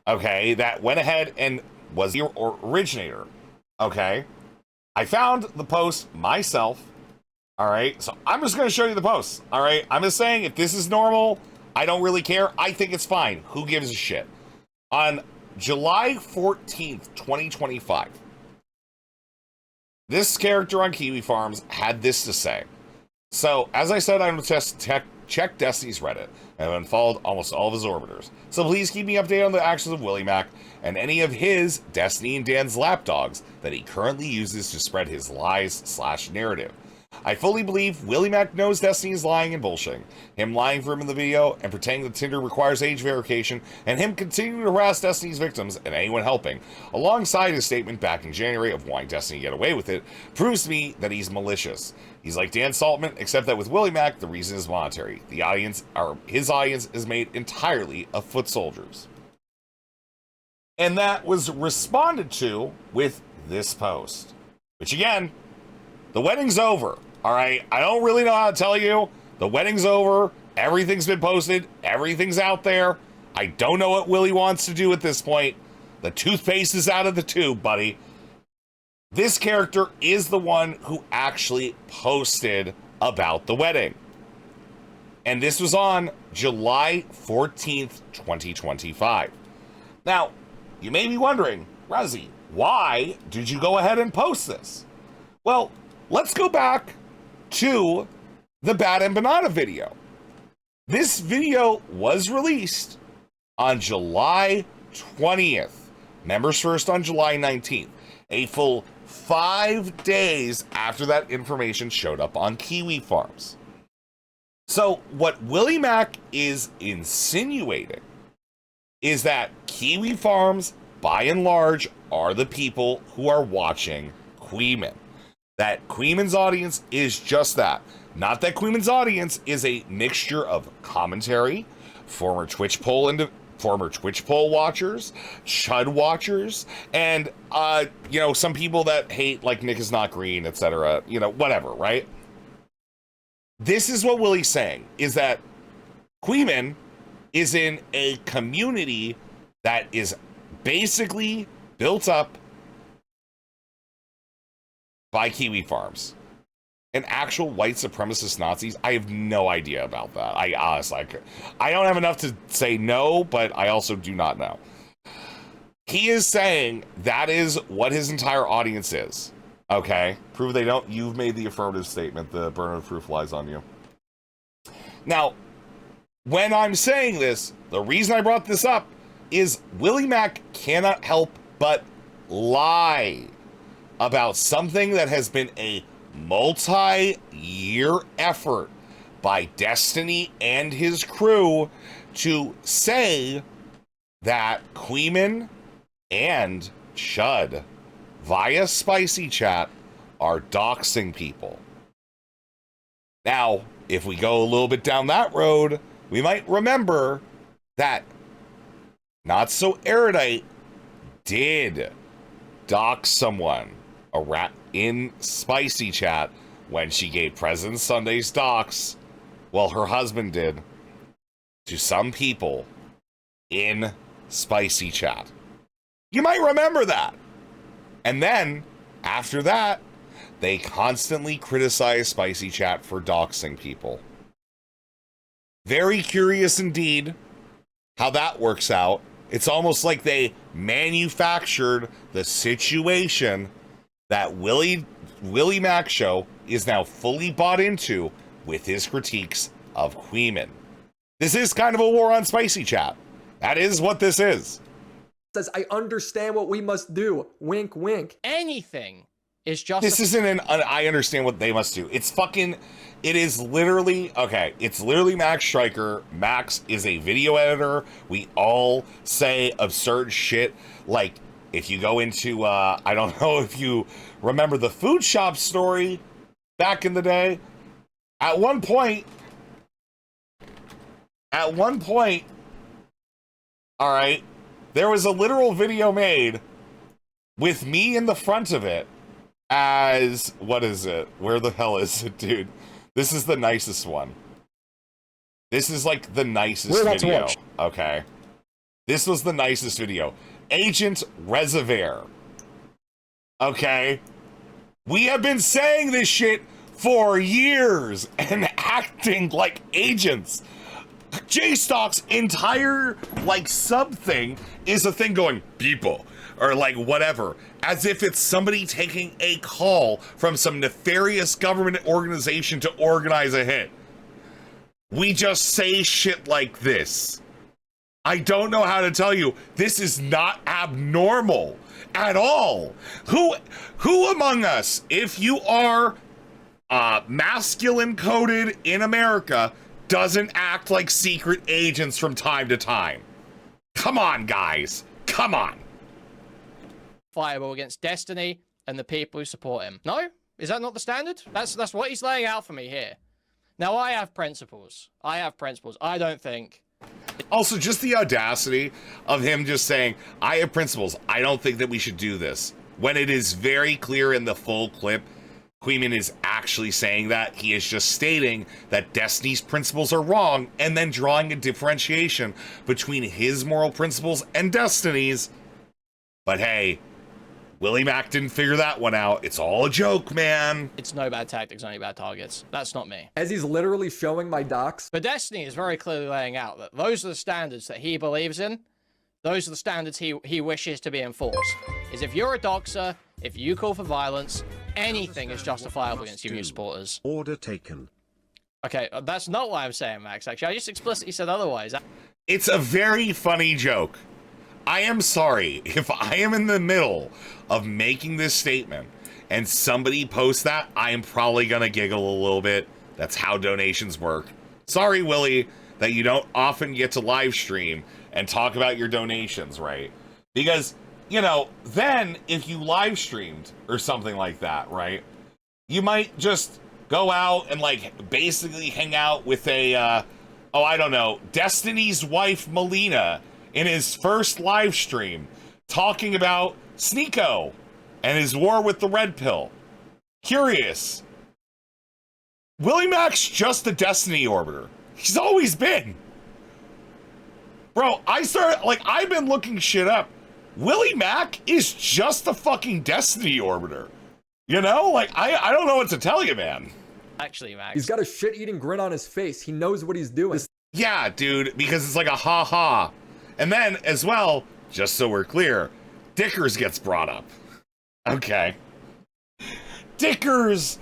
okay, that went ahead and was the originator, okay? I found the post myself, all right? So I'm just going to show you the post, all right? I'm just saying, if this is normal, I don't really care. I think it's fine. Who gives a shit? On July 14th, 2025, this character on Kiwi Farms had this to say. So, as I said, I'm going to check Destiny's Reddit and have unfollowed almost all of his orbiters. So please keep me updated on the actions of Willymac and any of his, Destiny and Dan's lapdogs that he currently uses to spread his lies/narrative. I fully believe Willymac knows Destiny is lying and bullshitting. Him lying for him in the video and pretending that Tinder requires age verification, and him continuing to harass Destiny's victims and anyone helping, alongside his statement back in January of wanting Destiny to get away with it, proves to me that he's malicious. He's like Dan Saltman, except that with Willymac, the reason is monetary. His audience is made entirely of foot soldiers. And that was responded to with this post. Which again, the wedding's over. All right, I don't really know how to tell you. The wedding's over. Everything's been posted. Everything's out there. I don't know what Willy wants to do at this point. The toothpaste is out of the tube, buddy. This character is the one who actually posted about the wedding. And this was on July 14th, 2025. Now, you may be wondering, Razzie, why did you go ahead and post this? Well, let's go back to the BADAEMPANADA video. This video was released on July 20th. Members first on July 19th. A full 5 days after that information showed up on Kiwi Farms. So what Willymac is insinuating is that Kiwi Farms, by and large, are the people who are watching KUIHMAN. That KUIHMAN's audience is just that. Not that KUIHMAN's audience is a mixture of commentary, former Twitch former Twitch poll watchers, Chud watchers, and, you know, some people that hate, like, Nick is not green, etc., you know, whatever, right? This is what Willy's saying, is that KUIHMAN is in a community that is basically built up by Kiwi farms. And actual white supremacist Nazis, I have no idea about that. I honestly, I don't have enough to say no, but I also do not know. He is saying that is what his entire audience is. Okay? Prove they don't. You've made the affirmative statement. The burden of proof lies on you. Now, when I'm saying this, the reason I brought this up is Willymac cannot help but lie about something that has been a multi-year effort by Destiny and his crew to say that KUIHMAN and Chud via Spicy Chat are doxing people. Now, if we go a little bit down that road, we might remember that Not So Erudite did dox someone in Spicy Chat when she gave President Sunday's dox, well, her husband did, to some people in Spicy Chat. You might remember that. And then, after that, they constantly criticize Spicy Chat for doxing people. Very curious indeed how that works out. It's almost like they manufactured the situation that WILLYMACSHOW is now fully bought into with his critiques of KUIHMAN. This is kind of a war on Spicy Chat. That is what this is. Says, I understand what we must do. Wink, wink. Anything is just. This isn't an I understand what they must do. It's fucking, it is literally, okay, it's literally Max Stryker. Max is a video editor. We all say absurd shit. Like, if you go into, I don't know if you remember the food shop story back in the day. At one point, all right, there was a literal video made with me in the front of it as, what is it? Where the hell is it, dude? This is the nicest one. This is like the nicest video. Okay. This was the nicest video. Agent Reservoir. Okay. We have been saying this shit for years and acting like agents. J-Stock's entire, like, sub thing is a thing going, people, or like whatever, as if it's somebody taking a call from some nefarious government organization to organize a hit. We just say shit like this. I don't know how to tell you, this is not abnormal at all. Who among us, if you are masculine coded in America, doesn't act like secret agents from time to time? Come on, guys. Come on. Fireball against Destiny and the people who support him. No? Is that not the standard? That's what he's laying out for me here. Now, I have principles. I don't think... Also, just the audacity of him just saying, I have principles. I don't think that we should do this. When it is very clear in the full clip, KUIHMAN is actually saying that. He is just stating that Destiny's principles are wrong and then drawing a differentiation between his moral principles and Destiny's. But hey, Willymac didn't figure that one out. It's all a joke, man. It's no bad tactics, only bad targets. That's not me. As he's literally showing my docs. But Destiny is very clearly laying out that those are the standards that he believes in. Those are the standards he wishes to be enforced. Is if you're a doxer, if you call for violence, anything is justifiable against you and your supporters. Order taken. Okay, that's not what I'm saying, Max. Actually, I just explicitly said otherwise. It's a very funny joke. I am sorry if I am in the middle of making this statement and somebody posts that, I am probably gonna giggle a little bit. That's how donations work. Sorry, Willy, that you don't often get to live stream and talk about your donations, right? Because, you know, then if you live streamed or something like that, right, you might just go out and like basically hang out with a, oh, I don't know, Destiny's wife, Melina, in his first live stream talking about Sneeko and his war with the Red Pill. Curious. Willymac's just a Destiny orbiter. He's always been. Bro, I've been looking shit up. Willymac is just a fucking Destiny orbiter. You know? Like, I don't know what to tell you, man. Actually, Max. He's got a shit-eating grin on his face. He knows what he's doing. Yeah, dude, because it's like a ha-ha. And then, as well, just so we're clear, Dickers gets brought up. Okay. Dickers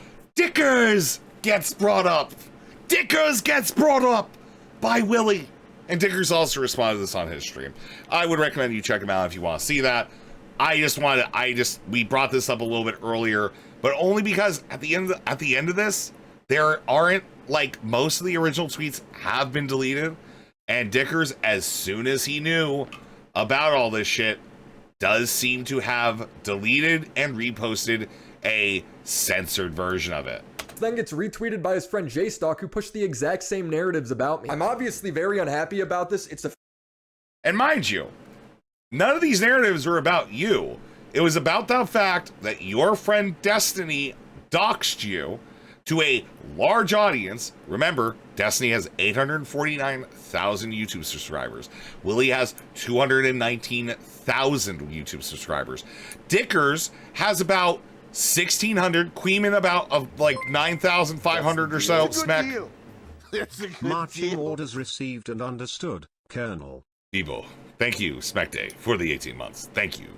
gets brought up. Dickers gets brought up by Willy. And Dickers also responded to this on his stream. I would recommend you check him out if you want to see that. We brought this up a little bit earlier, but only because at the end of this, there aren't, like, most of the original tweets have been deleted, and Dickers, as soon as he knew about all this shit, does seem to have deleted and reposted a censored version of it. Then gets retweeted by his friend J-Stock, who pushed the exact same narratives about me. I'm obviously very unhappy about this. And mind you, none of these narratives were about you. It was about the fact that your friend Destiny doxed you to a large audience. Remember, Destiny has 849,000 YouTube subscribers. Willy has 219,000 YouTube subscribers. Dickers has about 1,600. KUIHMAN about like 9,500 or so. Smack. Marching orders received and understood, Colonel. Debo, thank you, Smack Day, for the 18 months. Thank you,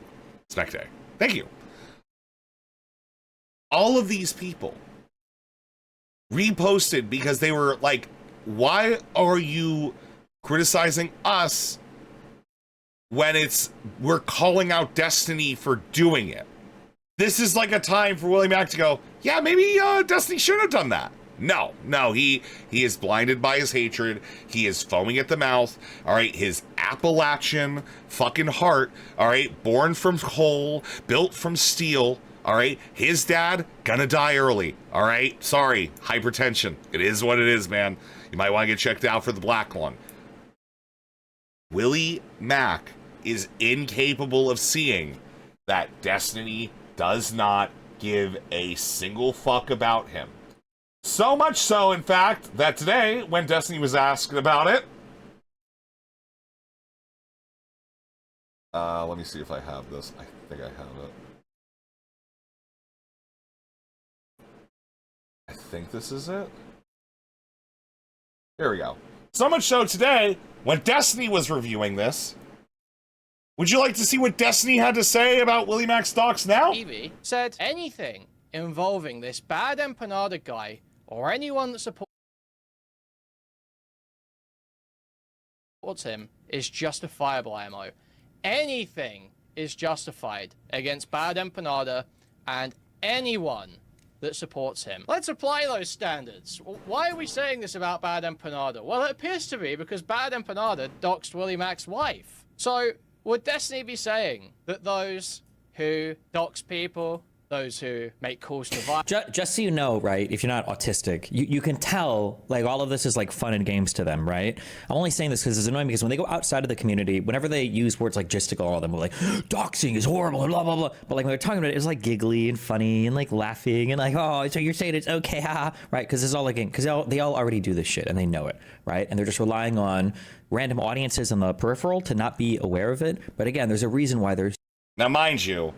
Smack Day. Thank you. All of these people reposted because they were like, why are you criticizing us when we're calling out Destiny for doing it? This is like a time for Willymac to go, yeah, maybe Destiny should have done that. No, he is blinded by his hatred. He is foaming at the mouth. All right, his Appalachian fucking heart. All right, born from coal, built from steel. All right, his dad gonna die early. All right, sorry, hypertension. It is what it is, man. You might want to get checked out for the black lung. Willymac is incapable of seeing that Destiny does not give a single fuck about him. So much so, in fact, that today, when Destiny was asked about it, let me see if I have this. I think I have it. I think this is it. There we go. So much so today, when Destiny was reviewing this, would you like to see what Destiny had to say about Willymac's docs now? Evie said anything involving this BADAEMPANADA guy or anyone that supports him is justifiable, ammo. Anything is justified against BADAEMPANADA and anyone that supports him. Let's apply those standards. Why are we saying this about BADAEMPANADA? Well, it appears to be because BADAEMPANADA doxed Willymac's wife. So, would Destiny be saying that those who dox people, those who make calls to violence... Just so you know, right, if you're not autistic, you can tell, like, all of this is, like, fun and games to them, right? I'm only saying this because it's annoying because when they go outside of the community, whenever they use words like gisticle, all of them will like, doxing is horrible, and blah, blah, blah. But, like, when they're talking about it, it's, like, giggly and funny and, like, laughing and, like, oh, so you're saying it's okay, haha, right? Because it's all, like, because they all already do this shit and they know it, right? And they're just relying on random audiences in the peripheral to not be aware of it. But, again, there's a reason why there's... Now, mind you,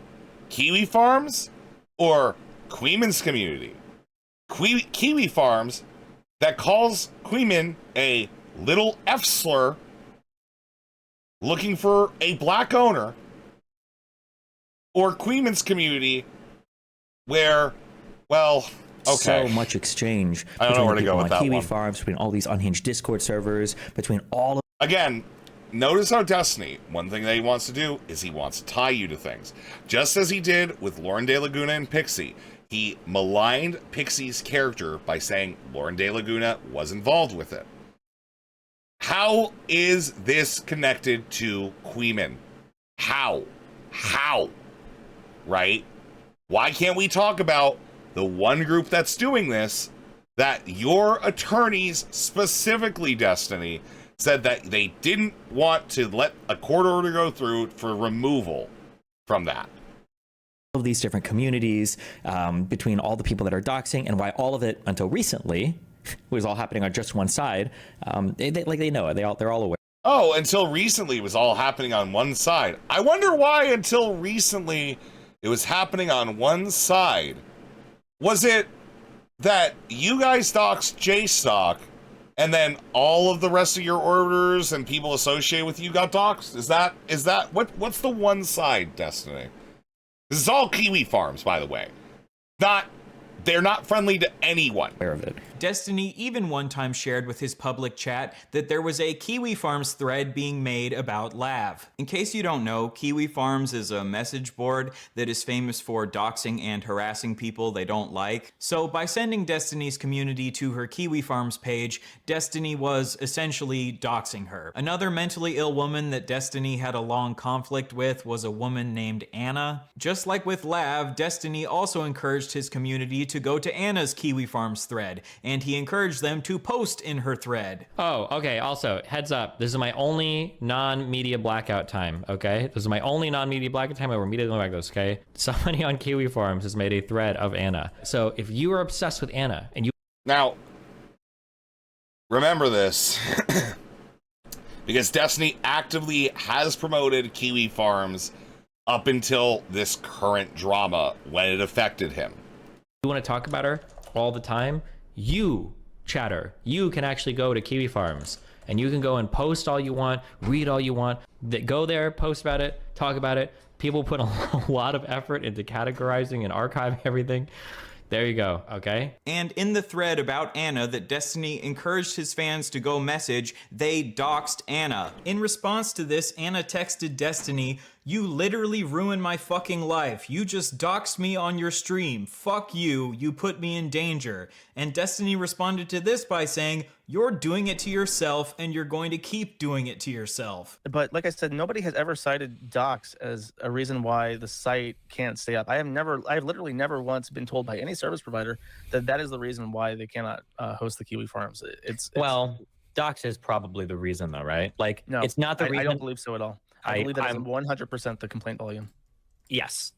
Kiwi Farms... or KUIHMAN's community. Kiwi Farms that calls KUIHMAN a little F slur looking for a black owner, or KUIHMAN's community where, well, okay. So much exchange. I don't know where to go with that Kiwi one. Farms, between all these unhinged Discord servers, between all of... Again, notice how Destiny, one thing that he wants to do is he wants to tie you to things. Just as he did with Lauren De Laguna and Pixie. He maligned Pixie's character by saying Lauren De Laguna was involved with it. How is this connected to KUIHMAN? How? Right? Why can't we talk about the one group that's doing this, that your attorneys, specifically Destiny, said that they didn't want to let a court order go through for removal from that. Of these different communities, between all the people that are doxing, and why all of it until recently was all happening on just one side. They know it. They're all aware. Oh, until recently it was all happening on one side. I wonder why until recently it was happening on one side. Was it that you guys doxed J-Stock and then all of the rest of your orders and people associated with you got doxed? Is that what's the one side, Destiny? This is all Kiwi Farms, by the way. They're not friendly to anyone. Aware of it. Destiny even one time shared with his public chat that there was a Kiwi Farms thread being made about Lav. In case you don't know, Kiwi Farms is a message board that is famous for doxing and harassing people they don't like. So by sending Destiny's community to her Kiwi Farms page, Destiny was essentially doxing her. Another mentally ill woman that Destiny had a long conflict with was a woman named Anna. Just like with Lav, Destiny also encouraged his community to go to Anna's Kiwi Farms thread, and he encouraged them to post in her thread. Oh, okay. Also, heads up. This is my only non-media blackout time, okay? This is my only non-media blackout time. I will immediately back this, okay? Somebody on Kiwi Farms has made a thread of Anna. So if you are obsessed with Anna and you... Now, remember this, because Destiny actively has promoted Kiwi Farms up until this current drama when it affected him. You want to talk about her all the time, you, chatter, you can actually go to Kiwi Farms and you can go and post all you want, read all you want, go there, post about it, talk about it. People put a lot of effort into categorizing and archiving everything. There you go, okay? And in the thread about Anna that Destiny encouraged his fans to go message, they doxed Anna. In response to this, Anna texted Destiny, "You literally ruined my fucking life. You just doxed me on your stream. Fuck you. You put me in danger." And Destiny responded to this by saying, "You're doing it to yourself and you're going to keep doing it to yourself." But like I said, nobody has ever cited docs as a reason why the site can't stay up. I've literally never once been told by any service provider that is the reason why they cannot host the Kiwi Farms. Well, docs is probably the reason though, right? Like, no, it's not the reason. I don't believe so at all. I believe that is 100% the complaint volume. Yes,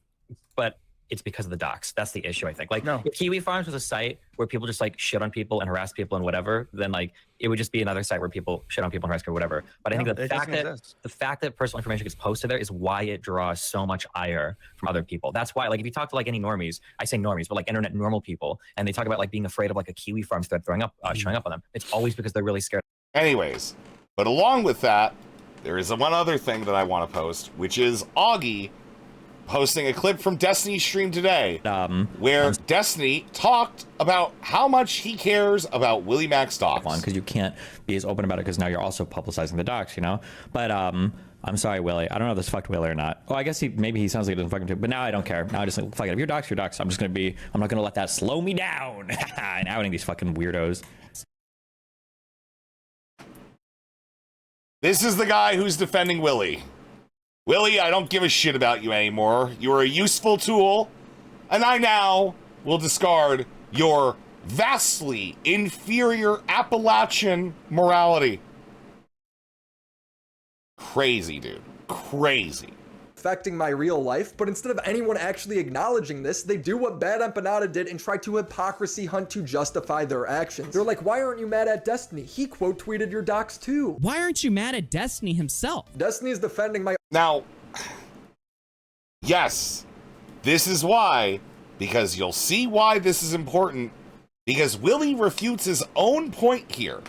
but it's because of the docs. That's the issue, I think. Like, no. If Kiwi Farms was a site where people just like shit on people and harass people and whatever, then like it would just be another site where people shit on people and harass people or whatever. But I think the fact that personal information gets posted there is why it draws so much ire from other people. That's why, like, if you talk to like any normies, I say normies, but like internet normal people, and they talk about like being afraid of like a Kiwi Farms thread showing up on them, it's always because they're really scared. Anyways, but along with that, there is one other thing that I want to post, which is Augie posting a clip from Destiny's stream today, where Destiny talked about how much he cares about Willymac docs. Because you can't be as open about it because now you're also publicizing the docs, you know? But I'm sorry, Willy. I don't know if this fucked Willy or not. Oh, I guess maybe he sounds like he doesn't fuck him too. But now I don't care. Now I just like, fuck it. If you're docs, you're docs. I'm not going to let that slow me down. And outing these fucking weirdos. This is the guy who's defending Willy. Willy, I don't give a shit about you anymore. You're a useful tool, and I now will discard your vastly inferior Appalachian morality. Crazy, dude. Crazy. Affecting my real life, but instead of anyone actually acknowledging this, they do what BADAEMPANADA did and try to hypocrisy hunt to justify their actions. They're like, why aren't you mad at Destiny? He quote tweeted your docs too. Why aren't you mad at Destiny himself? Destiny's defending my... Now, yes, this is why, because you'll see why this is important, because Willy refutes his own point here.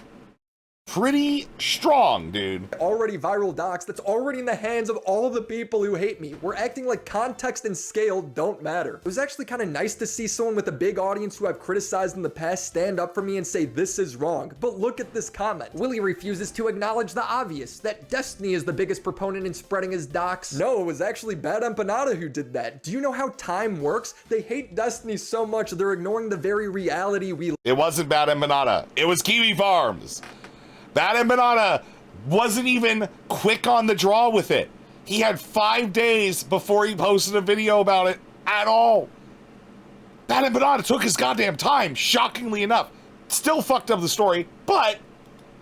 Pretty strong, dude. Already viral docs that's already in the hands of all of the people who hate me. We're acting like context and scale don't matter. It was actually kind of nice to see someone with a big audience who I've criticized in the past stand up for me and say this is wrong. But look at this comment. Willy refuses to acknowledge the obvious, that Destiny is the biggest proponent in spreading his docs. No, it was actually BADAEMPANADA who did that. Do you know how time works? They hate Destiny so much they're ignoring the very reality we... It wasn't BADAEMPANADA. It was Kiwi Farms. BADAEMPANADA wasn't even quick on the draw with it. He had 5 days before he posted a video about it at all. BADAEMPANADA took his goddamn time, shockingly enough. Still fucked up the story, but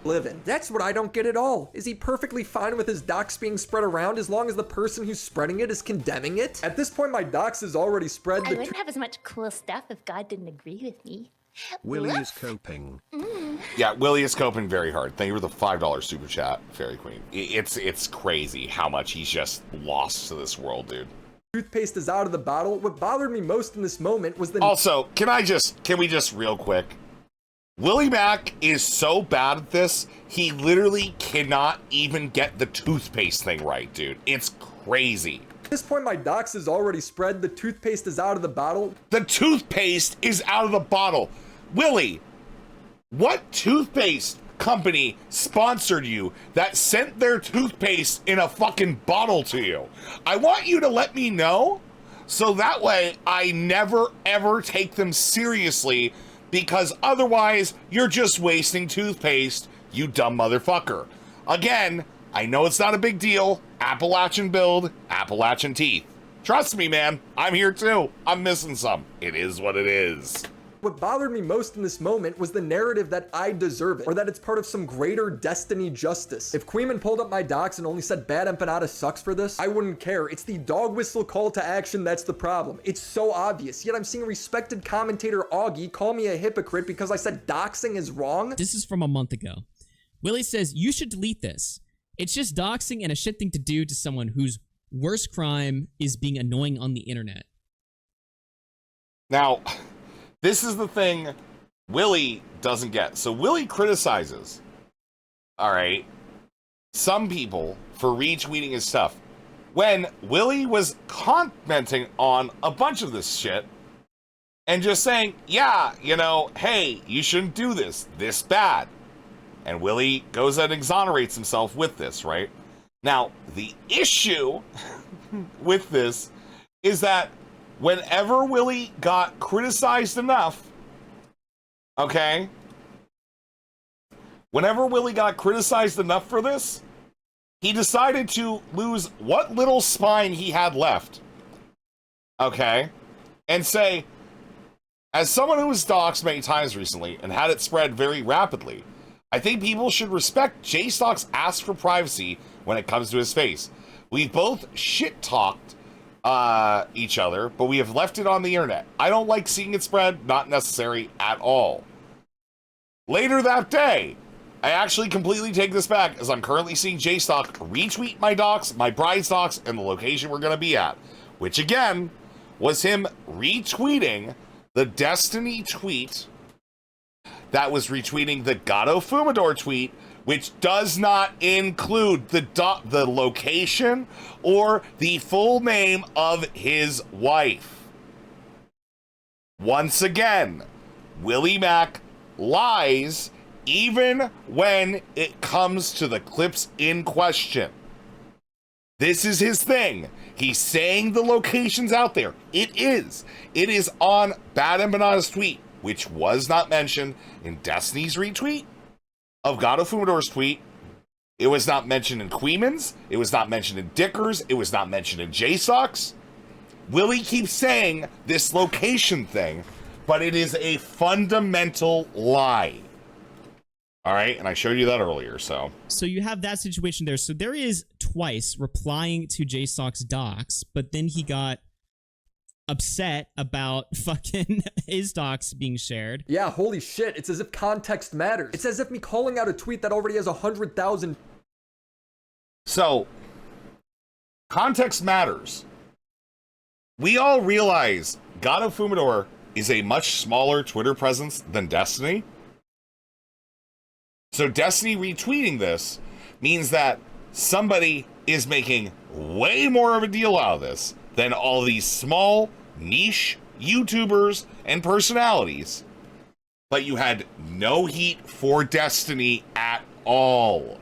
live in. That's what I don't get at all. Is he perfectly fine with his docs being spread around as long as the person who's spreading it is condemning it? At this point, my docs is already spread. I wouldn't have as much cool stuff if God didn't agree with me. Willy is coping. Yeah, Willy is coping very hard. Thank you for the $5 super chat, Fairy Queen. It's crazy how much he's just lost to this world, dude. Toothpaste is out of the bottle. What bothered me most in this moment was the... Also, can we just real quick? Willymac is so bad at this, he literally cannot even get the toothpaste thing right, dude. It's crazy. At this point, my docs is already spread. The toothpaste is out of the bottle. The toothpaste is out of the bottle. Willy, what toothpaste company sponsored you that sent their toothpaste in a fucking bottle to you? I want you to let me know so that way I never ever take them seriously, because otherwise you're just wasting toothpaste, you dumb motherfucker. Again, I know it's not a big deal. Appalachian build, Appalachian teeth. Trust me, man, I'm here too. I'm missing some. It is what it is. What bothered me most in this moment was the narrative that I deserve it, or that it's part of some greater destiny justice. If KUIHMAN pulled up my docs and only said BADAEMPANADA sucks for this, I wouldn't care. It's the dog whistle call to action that's the problem. It's so obvious, yet I'm seeing respected commentator Augie call me a hypocrite because I said doxing is wrong. This is from a month ago. Willy says, you should delete this. It's just doxing and a shit thing to do to someone whose worst crime is being annoying on the internet. Now, this is the thing Willy doesn't get. So Willy criticizes, all right, some people for retweeting his stuff, when Willy was commenting on a bunch of this shit and just saying, yeah, you know, hey, you shouldn't do this bad. And Willy goes and exonerates himself with this, right? Now, the issue with this is that whenever Willy got criticized enough, okay? Whenever Willy got criticized enough for this, he decided to lose what little spine he had left, okay? And say, as someone who was doxxed many times recently and had it spread very rapidly, I think people should respect JStock's ask for privacy when it comes to his face. We've both shit-talked each other, but we have left it on the internet. I don't like seeing it spread, not necessary at all. Later that day, I actually completely take this back, as I'm currently seeing JStock retweet my docs, my bride's docs, and the location we're going to be at, which again was him retweeting the Destiny tweet that was retweeting the Gato Fumador tweet, which does not include the location or the full name of his wife. Once again, Willymac lies even when it comes to the clips in question. This is his thing. He's saying the location's out there. It is. It is on BADAEMPANADA's tweet, which was not mentioned in Destiny's retweet of Gato Fumador's tweet. It was not mentioned in KUIHMAN's. It was not mentioned in Dicker's. It was not mentioned in JStock's. Willy keeps saying this location thing, but it is a fundamental lie. All right, and I showed you that earlier, so. So you have that situation there. So there is twice replying to JStock's docs, but then he got upset about fucking his docs being shared. Yeah, holy shit. It's as if context matters. It's as if me calling out a tweet that already has 100,000. So, context matters. We all realize Gato Fumador is a much smaller Twitter presence than Destiny. So Destiny retweeting this means that somebody is making way more of a deal out of this than all these small niche YouTubers and personalities, but you had no heat for Destiny at all.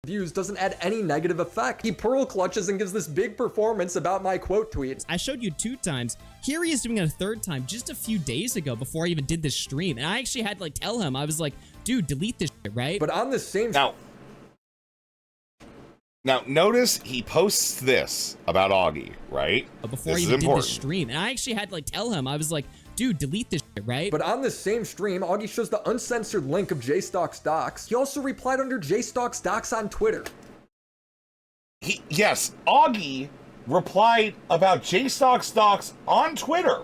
Views doesn't add any negative effect. He pearl clutches and gives this big performance about my quote tweet. I showed you 2 times. Here he is doing it a 3rd time just a few days ago before I even did this stream. And I actually had to like tell him, I was like, dude, delete this shit, right? But on the same... Now, notice he posts this about Augie, right? Before I even did this stream. And I actually had to like tell him, I was like, dude, delete this shit, right? But on this same stream, Augie shows the uncensored link of JStock's docs. He also replied under JStock's docs on Twitter. Yes, Augie replied about JStock's docs on Twitter.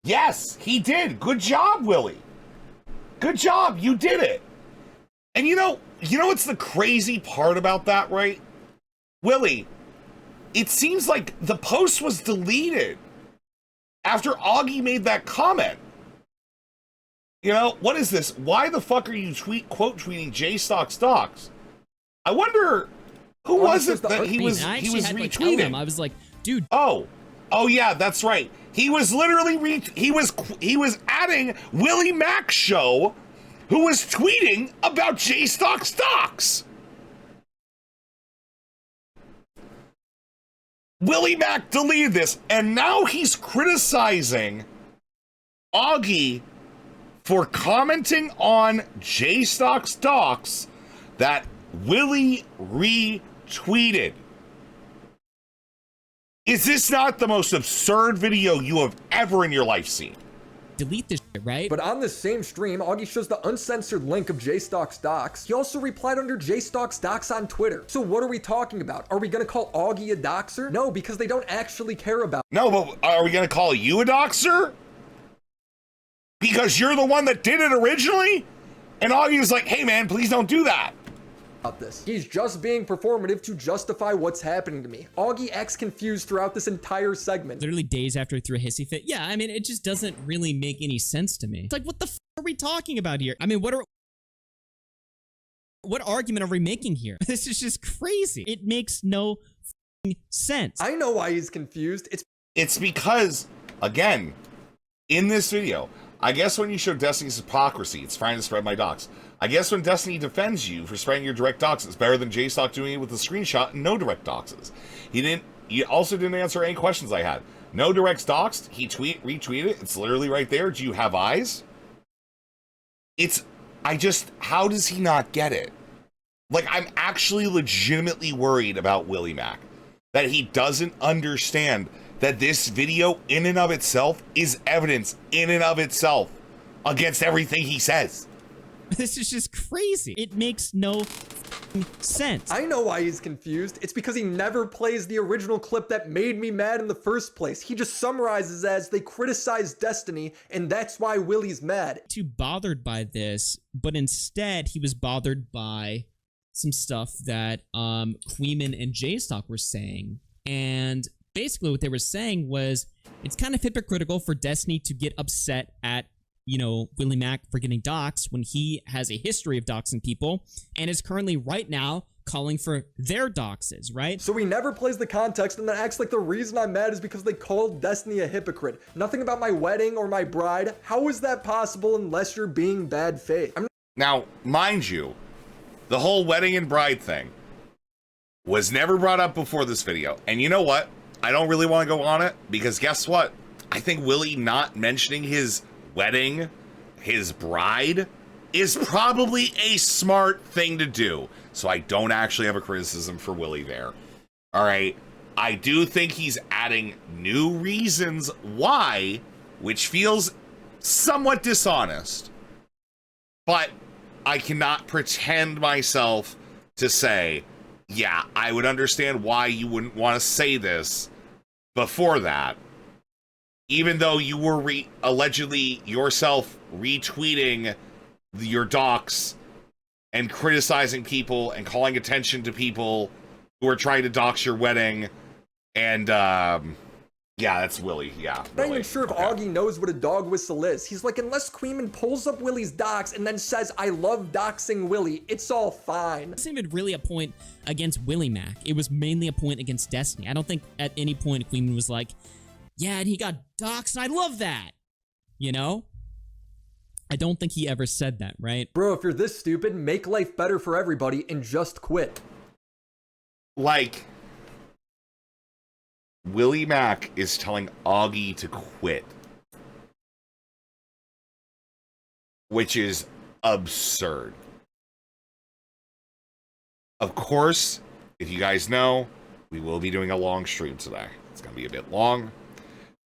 Yes, he did. Good job, Willie. Good job. You did it. And you know what's the crazy part about that, right? Willie, it seems like the post was deleted after Augie made that comment. You know, what is this? Why the fuck are you quote tweeting JStock's docs? I wonder who was it that he was retweeting. I was like, dude. Oh yeah, that's right. He was literally he was adding WILLYMACSHOW, who was tweeting about JStock's docs. Willymac deleted this, and now he's criticizing Augie for commenting on JStock's docs that Willie retweeted. Is this not the most absurd video you have ever in your life seen? Delete this shit, right? But on this same stream, Augie shows the uncensored link of JStock's docs. He also replied under JStock's docs on Twitter. So what are we talking about? Are we gonna call Augie a doxer? No, because they don't actually care about. No, but are we gonna call you a doxer? Because you're the one that did it originally? And Augie's like, hey man, please don't do that. This. He's just being performative to justify what's happening to me. Augie acts confused throughout this entire segment. Literally days after he threw a hissy fit. Yeah, I mean, it just doesn't really make any sense to me. It's like, what the f are we talking about here? I mean, what argument are we making here? This is just crazy. It makes no sense. I know why he's confused. It's because, again, in this video, I guess when you show Destiny's hypocrisy, it's trying to spread my docs. I guess when Destiny defends you for spreading your direct docs, it's better than JStock doing it with a screenshot and no direct doxes. He also didn't answer any questions I had. No directs doxed. He retweeted it. It's literally right there. Do you have eyes? How does he not get it? Like, I'm actually legitimately worried about Willymac. That he doesn't understand that this video in and of itself is evidence in and of itself against everything he says. This is just crazy. It makes no sense. I know why he's confused. It's because he never plays the original clip that made me mad in the first place. He just summarizes as they criticize Destiny, and that's why Willie's mad. Too bothered by this, but instead he was bothered by some stuff that KUIHMAN and JStock were saying. And basically what they were saying was it's kind of hypocritical for Destiny to get upset at Willymac for getting doxxed when he has a history of doxing people and is currently right now calling for their doxes, right? So he never plays the context and then acts like the reason I'm mad is because they called Destiny a hypocrite. Nothing about my wedding or my bride. How is that possible unless you're being bad faith? Now, mind you, the whole wedding and bride thing was never brought up before this video. And you know what? I don't really want to go on it because guess what? I think Willie not mentioning his wedding, his bride, is probably a smart thing to do. So I don't actually have a criticism for Willie there. All right. I do think he's adding new reasons why, which feels somewhat dishonest. But I cannot pretend myself to say, yeah, I would understand why you wouldn't want to say this before that. Even though you were allegedly yourself retweeting your docs and criticizing people and calling attention to people who are trying to dox your wedding. And, yeah, that's Willie. Yeah. I'm not even sure if Augie knows what a dog whistle is. He's like, unless KUIHMAN pulls up Willie's docs and then says, I love doxing Willie, it's all fine. It wasn't even really a point against Willymac. It was mainly a point against Destiny. I don't think at any point KUIHMAN was like, yeah, and he got doxxed, and I love that. You know? I don't think he ever said that, right? Bro, if you're this stupid, make life better for everybody and just quit. Like, Willymac is telling Augie to quit. Which is absurd. Of course, if you guys know, we will be doing a long stream today. It's going to be a bit long.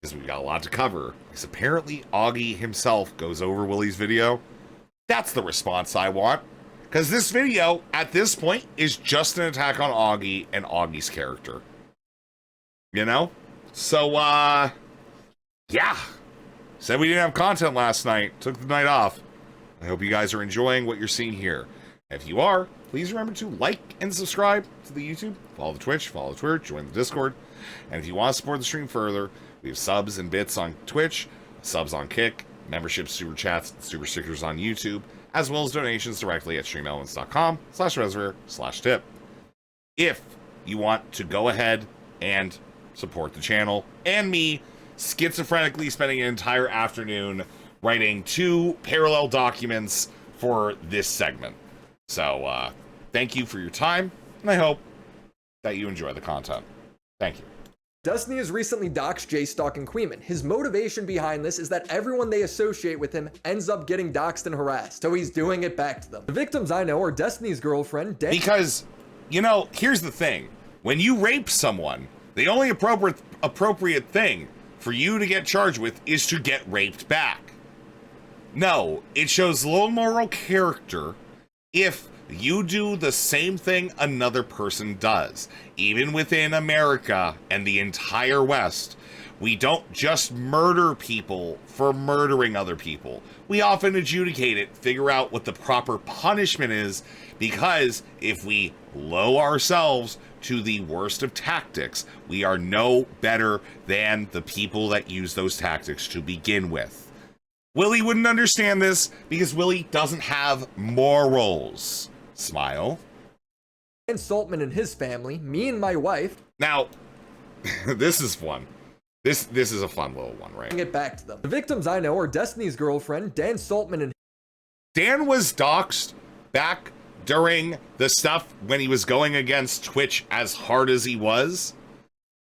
because we've got a lot to cover. Because apparently Augie himself goes over Willy's video. That's the response I want. Because this video, at this point, is just an attack on Augie and Augie's character. You know? So, yeah. Said we didn't have content last night. Took the night off. I hope you guys are enjoying what you're seeing here. If you are, please remember to like and subscribe to the YouTube. Follow the Twitch, follow the Twitter, join the Discord. And if you want to support the stream further, we have subs and bits on Twitch, subs on Kick, memberships, super chats, and super stickers on YouTube, as well as donations directly at streamelements.com/reservoir/tip. If you want to go ahead and support the channel and me schizophrenically spending an entire afternoon writing 2 parallel documents for this segment. So, thank you for your time, and I hope that you enjoy the content. Thank you. Destiny has recently doxed JStalk and KUIHMAN. His motivation behind this is that everyone they associate with him ends up getting doxed and harassed, so he's doing it back to them. The victims I know are Destiny's girlfriend, because, you know, here's the thing. When you rape someone, the only appropriate thing for you to get charged with is to get raped back. No, it shows low moral character if you do the same thing another person does. Even within America and the entire West, we don't just murder people for murdering other people. We often adjudicate it, figure out what the proper punishment is, because if we low ourselves to the worst of tactics, we are no better than the people that use those tactics to begin with. Willy wouldn't understand this because Willy doesn't have morals. Smile. Dan Saltman and his family, me and my wife. Now, this is fun. This is a fun little one, right? Get back to them. The victims I know are Destiny's girlfriend, Dan Saltman, and Dan was doxxed back during the stuff when he was going against Twitch as hard as he was.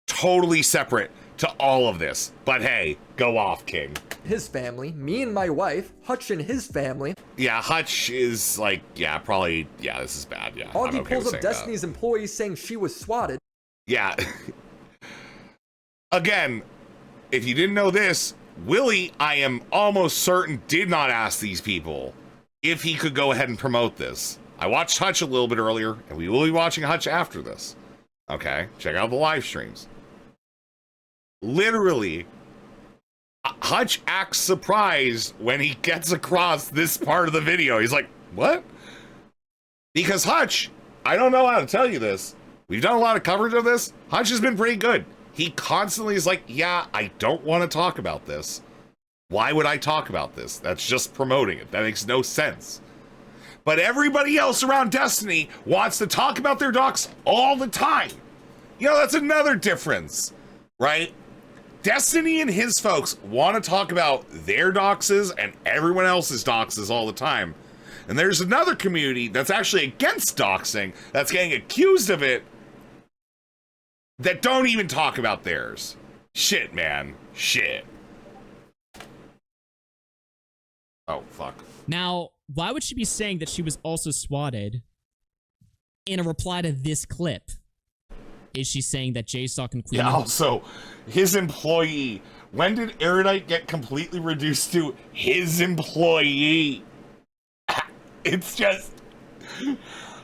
Totally separate to all of this. But hey, go off, King. His family, me and my wife, Hutch and his family. Yeah, Hutch is like, yeah, probably, yeah, this is bad, yeah. Augie okay pulls up Destiny's employees saying she was swatted. Yeah. Again, if you didn't know this, Willy, I am almost certain, did not ask these people if he could go ahead and promote this. I watched Hutch a little bit earlier, and we will be watching Hutch after this. Okay, check out the live streams. Literally, Hutch acts surprised when he gets across this part of the video. He's like, what? Because Hutch, I don't know how to tell you this. We've done a lot of coverage of this. Hutch has been pretty good. He constantly is like, yeah, I don't want to talk about this. Why would I talk about this? That's just promoting it. That makes no sense. But everybody else around Destiny wants to talk about their docs all the time. You know, that's another difference, right? Destiny and his folks want to talk about their doxes and everyone else's doxes all the time. And there's another community that's actually against doxing, that's getting accused of it, that don't even talk about theirs. Shit, man. Shit. Oh, fuck. Now, why would she be saying that she was also swatted in a reply to this clip? Is she saying that JStalk and KUIHMAN... Yeah, also, his employee. When did Erudite get completely reduced to his employee? It's just...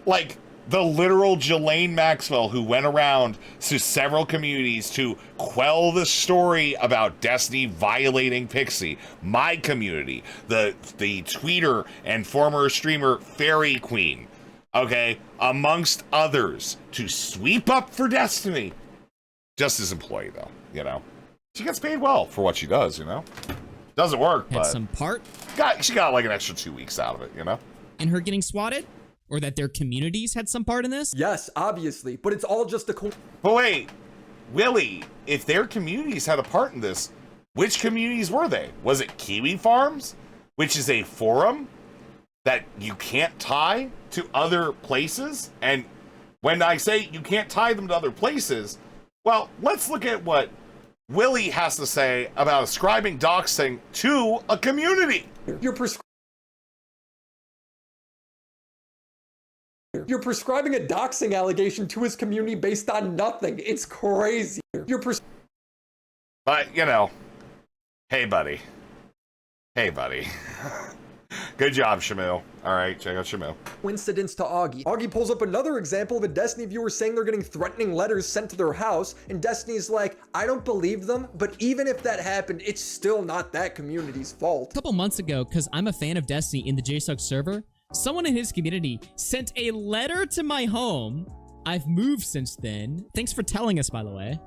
like, the literal Jelaine Maxwell who went around to several communities to quell the story about Destiny violating Pixie. My community. The tweeter and former streamer Fairy Queen. Okay, amongst others, to sweep up for Destiny. Just his employee, though, you know. She gets paid well for what she does, you know. Doesn't work, Had but some part? She got like an extra 2 weeks out of it, you know. In her getting swatted? Or that their communities had some part in this? Yes, obviously, but it's all just a But wait, Willy, if their communities had a part in this, which communities were they? Was it Kiwi Farms, which is a forum that you can't tie to other places? And when I say you can't tie them to other places, well, let's look at what Willy has to say about ascribing doxing to a community. You're prescribing a doxing allegation to his community based on nothing. It's crazy. But, you know, Hey, buddy. Hey, buddy. Good job, Shamu. All right, check out Shamu. Coincidence to Augie. Augie pulls up another example of a Destiny viewer saying they're getting threatening letters sent to their house, and Destiny's like, I don't believe them, but even if that happened, it's still not that community's fault. A couple months ago, because I'm a fan of Destiny in the JSOC server, someone in his community sent a letter to my home. I've moved since then. Thanks for telling us, by the way.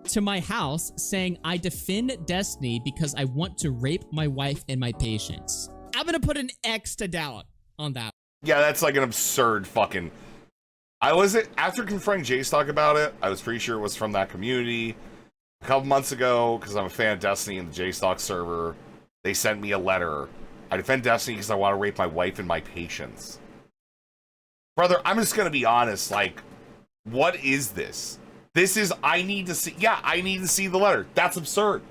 To my house saying I defend Destiny because I want to rape my wife and my patients. I'm gonna put an X to doubt on that. Yeah, that's like an absurd fucking... After confronting J-Stock about it, I was pretty sure it was from that community. A couple months ago, because I'm a fan of Destiny in the J-Stock server, they sent me a letter. I defend Destiny because I want to rape my wife and my patients. Brother, I'm just gonna be honest, like, what is this? This is, I need to see the letter. That's absurd.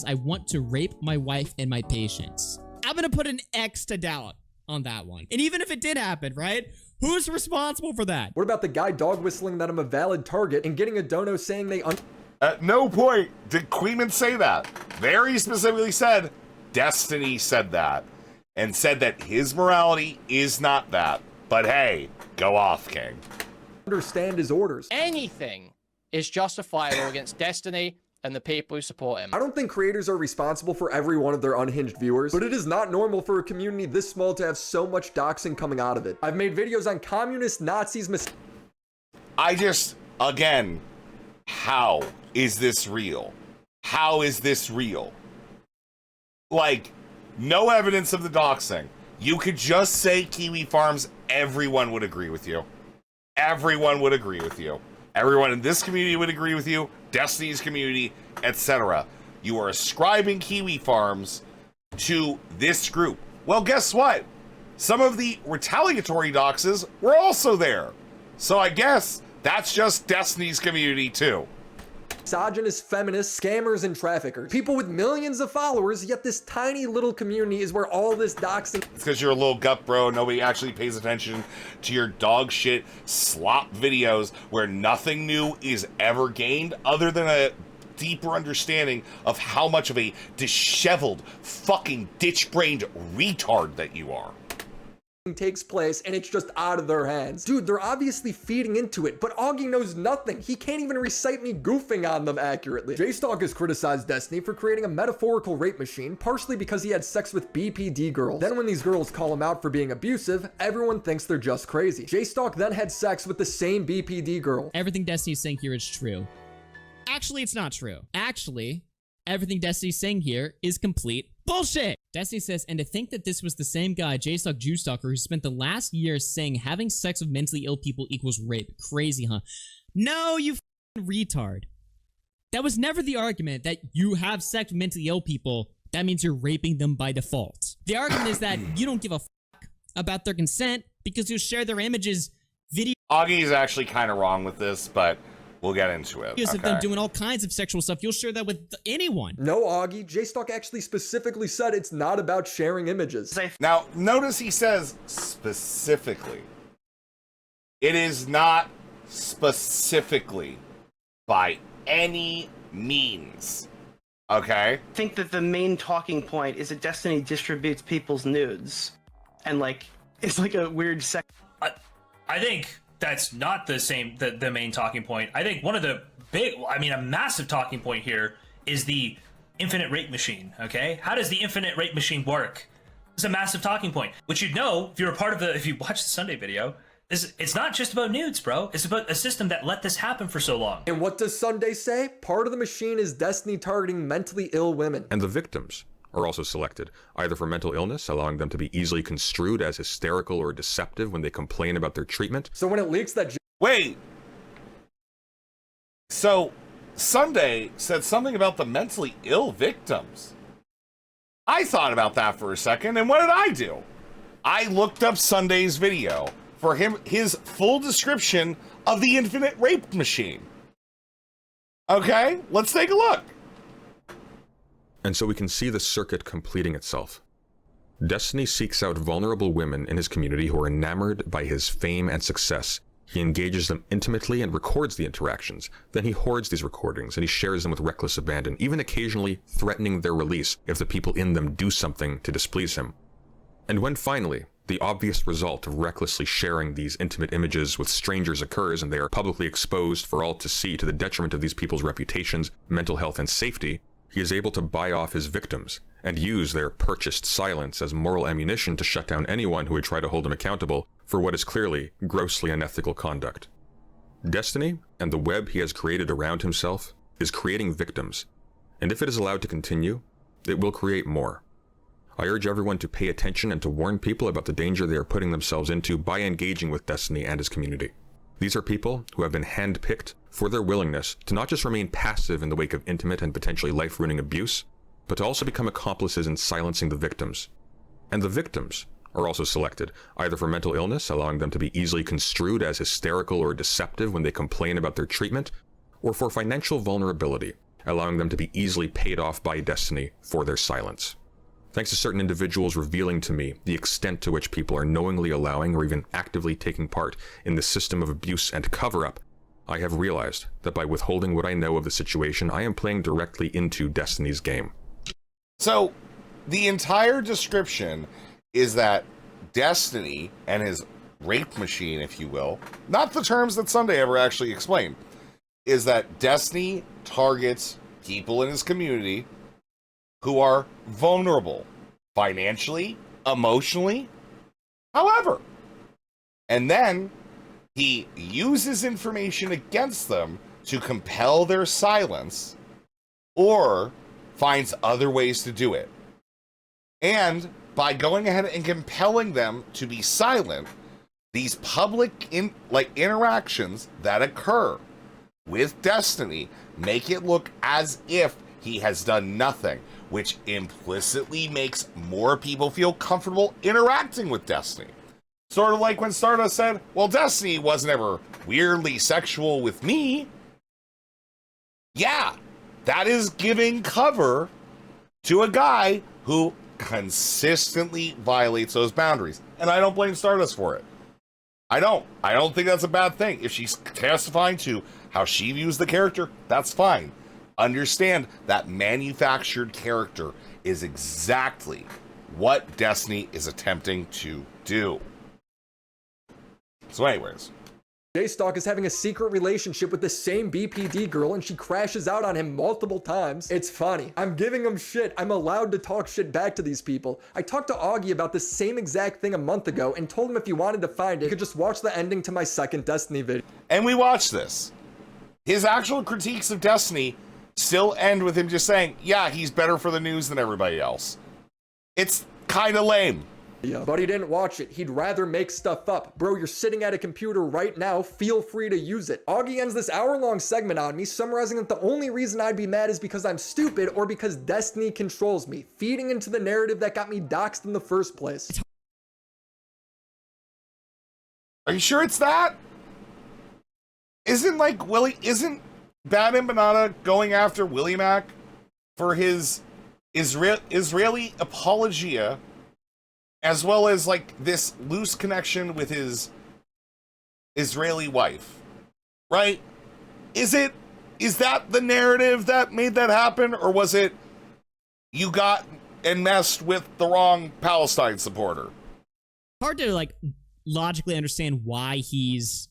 I want to rape my wife and my patients. I'm gonna put an X to doubt on that one. And even if it did happen, right? Who's responsible for that? What about the guy dog whistling that I'm a valid target and getting a dono saying they At no point did KUIHMAN say that. Very specifically said, Destiny said that. And said that his morality is not that. But hey, go off, King. Understand his orders. Anything is justifiable against Destiny and the people who support him. I don't think creators are responsible for every one of their unhinged viewers, but it is not normal for a community this small to have so much doxing coming out of it. I've made videos on communists, Nazis, Again, how is this real? How is this real? Like, no evidence of the doxing. You could just say Kiwi Farms, everyone would agree with you. Everyone would agree with you. Everyone in this community would agree with you, Destiny's community, etc. You are ascribing Kiwi Farms to this group. Well, guess what? Some of the retaliatory doxes were also there. So I guess that's just Destiny's community too. Misogynist, feminists, scammers, and traffickers. People with millions of followers, yet this tiny little community is where all this doxing... It's because you're a little gut bro. Nobody actually pays attention to your dog shit slop videos where nothing new is ever gained other than a deeper understanding of how much of a disheveled, fucking ditch-brained retard that you are. Takes place and it's just out of their hands. Dude, they're obviously feeding into it, but Augie knows nothing. He can't even recite me goofing on them accurately. J-Stock has criticized Destiny for creating a metaphorical rape machine, partially because he had sex with BPD girls. Then when these girls call him out for being abusive, everyone thinks they're just crazy. J-Stock then had sex with the same BPD girl. Everything Destiny's saying here is true. Actually, it's not true. Actually, everything Destiny's saying here is complete bullshit. Destiny says, and to think that this was the same guy, J-Stock Jewstalker, who spent the last year saying having sex with mentally ill people equals rape. Crazy, huh? No, you f***ing retard. That was never the argument that you have sex with mentally ill people, that means you're raping them by default. The argument is that you don't give a fuck about their consent because you share their images, videos. Augie is actually kind of wrong with this, but we'll get into it. Of them doing all kinds of sexual stuff. You'll share that with anyone. No, Augie. J-Stock actually specifically said it's not about sharing images. Now, notice he says specifically. It is not specifically by any means. Okay? I think that the main talking point is that Destiny distributes people's nudes. And, like, it's like a weird I think that's not the main talking point. I think one of the a massive talking point here is the infinite rape machine, okay? How does the infinite rape machine work? It's a massive talking point, which you'd know if you're a part of if you watch the Sunday video. It's not just about nudes, bro. It's about a system that let this happen for so long. And what does Sunday say? Part of the machine is Destiny targeting mentally ill women. And the victims are also selected, either for mental illness, allowing them to be easily construed as hysterical or deceptive when they complain about their treatment. So when it leaks that... Wait! So, Sunday said something about the mentally ill victims. I thought about that for a second, and what did I do? I looked up Sunday's video for his full description of the infinite rape machine. Okay, let's take a look. And so we can see the circuit completing itself. Destiny seeks out vulnerable women in his community who are enamored by his fame and success. He engages them intimately and records the interactions. Then he hoards these recordings and he shares them with reckless abandon, even occasionally threatening their release if the people in them do something to displease him. And when finally, the obvious result of recklessly sharing these intimate images with strangers occurs and they are publicly exposed for all to see to the detriment of these people's reputations, mental health, and safety, he is able to buy off his victims and use their purchased silence as moral ammunition to shut down anyone who would try to hold him accountable for what is clearly grossly unethical conduct. Destiny, and the web he has created around himself, is creating victims, and if it is allowed to continue, it will create more. I urge everyone to pay attention and to warn people about the danger they are putting themselves into by engaging with Destiny and his community. These are people who have been handpicked for their willingness to not just remain passive in the wake of intimate and potentially life-ruining abuse, but to also become accomplices in silencing the victims. And the victims are also selected, either for mental illness, allowing them to be easily construed as hysterical or deceptive when they complain about their treatment, or for financial vulnerability, allowing them to be easily paid off by Destiny for their silence. Thanks to certain individuals revealing to me the extent to which people are knowingly allowing or even actively taking part in the system of abuse and cover-up, I have realized that by withholding what I know of the situation, I am playing directly into Destiny's game. So, the entire description is that Destiny and his rape machine, if you will, not the terms that Sunday ever actually explained, is that Destiny targets people in his community who are vulnerable financially, emotionally, however. And then he uses information against them to compel their silence or finds other ways to do it. And by going ahead and compelling them to be silent, these public interactions that occur with Destiny make it look as if he has done nothing, which implicitly makes more people feel comfortable interacting with Destiny. Sort of like when Stardust said, well, Destiny wasn't ever weirdly sexual with me. Yeah, that is giving cover to a guy who consistently violates those boundaries. And I don't blame Stardust for it. I don't think that's a bad thing. If she's testifying to how she views the character, that's fine. Understand that manufactured character is exactly what Destiny is attempting to do. So anyways, J-Stalk is having a secret relationship with the same BPD girl and she crashes out on him multiple times. It's funny. I'm giving him shit. I'm allowed to talk shit back to these people. I talked to Augie about the same exact thing a month ago and told him if he wanted to find it, he could just watch the ending to my second Destiny video. And we watched this. His actual critiques of Destiny still end with him just saying, yeah, he's better for the news than everybody else. It's kind of lame. Yeah, but he didn't watch it. He'd rather make stuff up. Bro, you're sitting at a computer right now. Feel free to use it. Augie ends this hour-long segment on me, summarizing that the only reason I'd be mad is because I'm stupid or because Destiny controls me, feeding into the narrative that got me doxxed in the first place. Are you sure it's that? Isn't BADAEMPANADA going after Willymac for his Israeli apologia, as well as like this loose connection with his Israeli wife, right? Is that the narrative that made that happen, or was it you got and messed with the wrong Palestine supporter? Hard to like logically understand why he's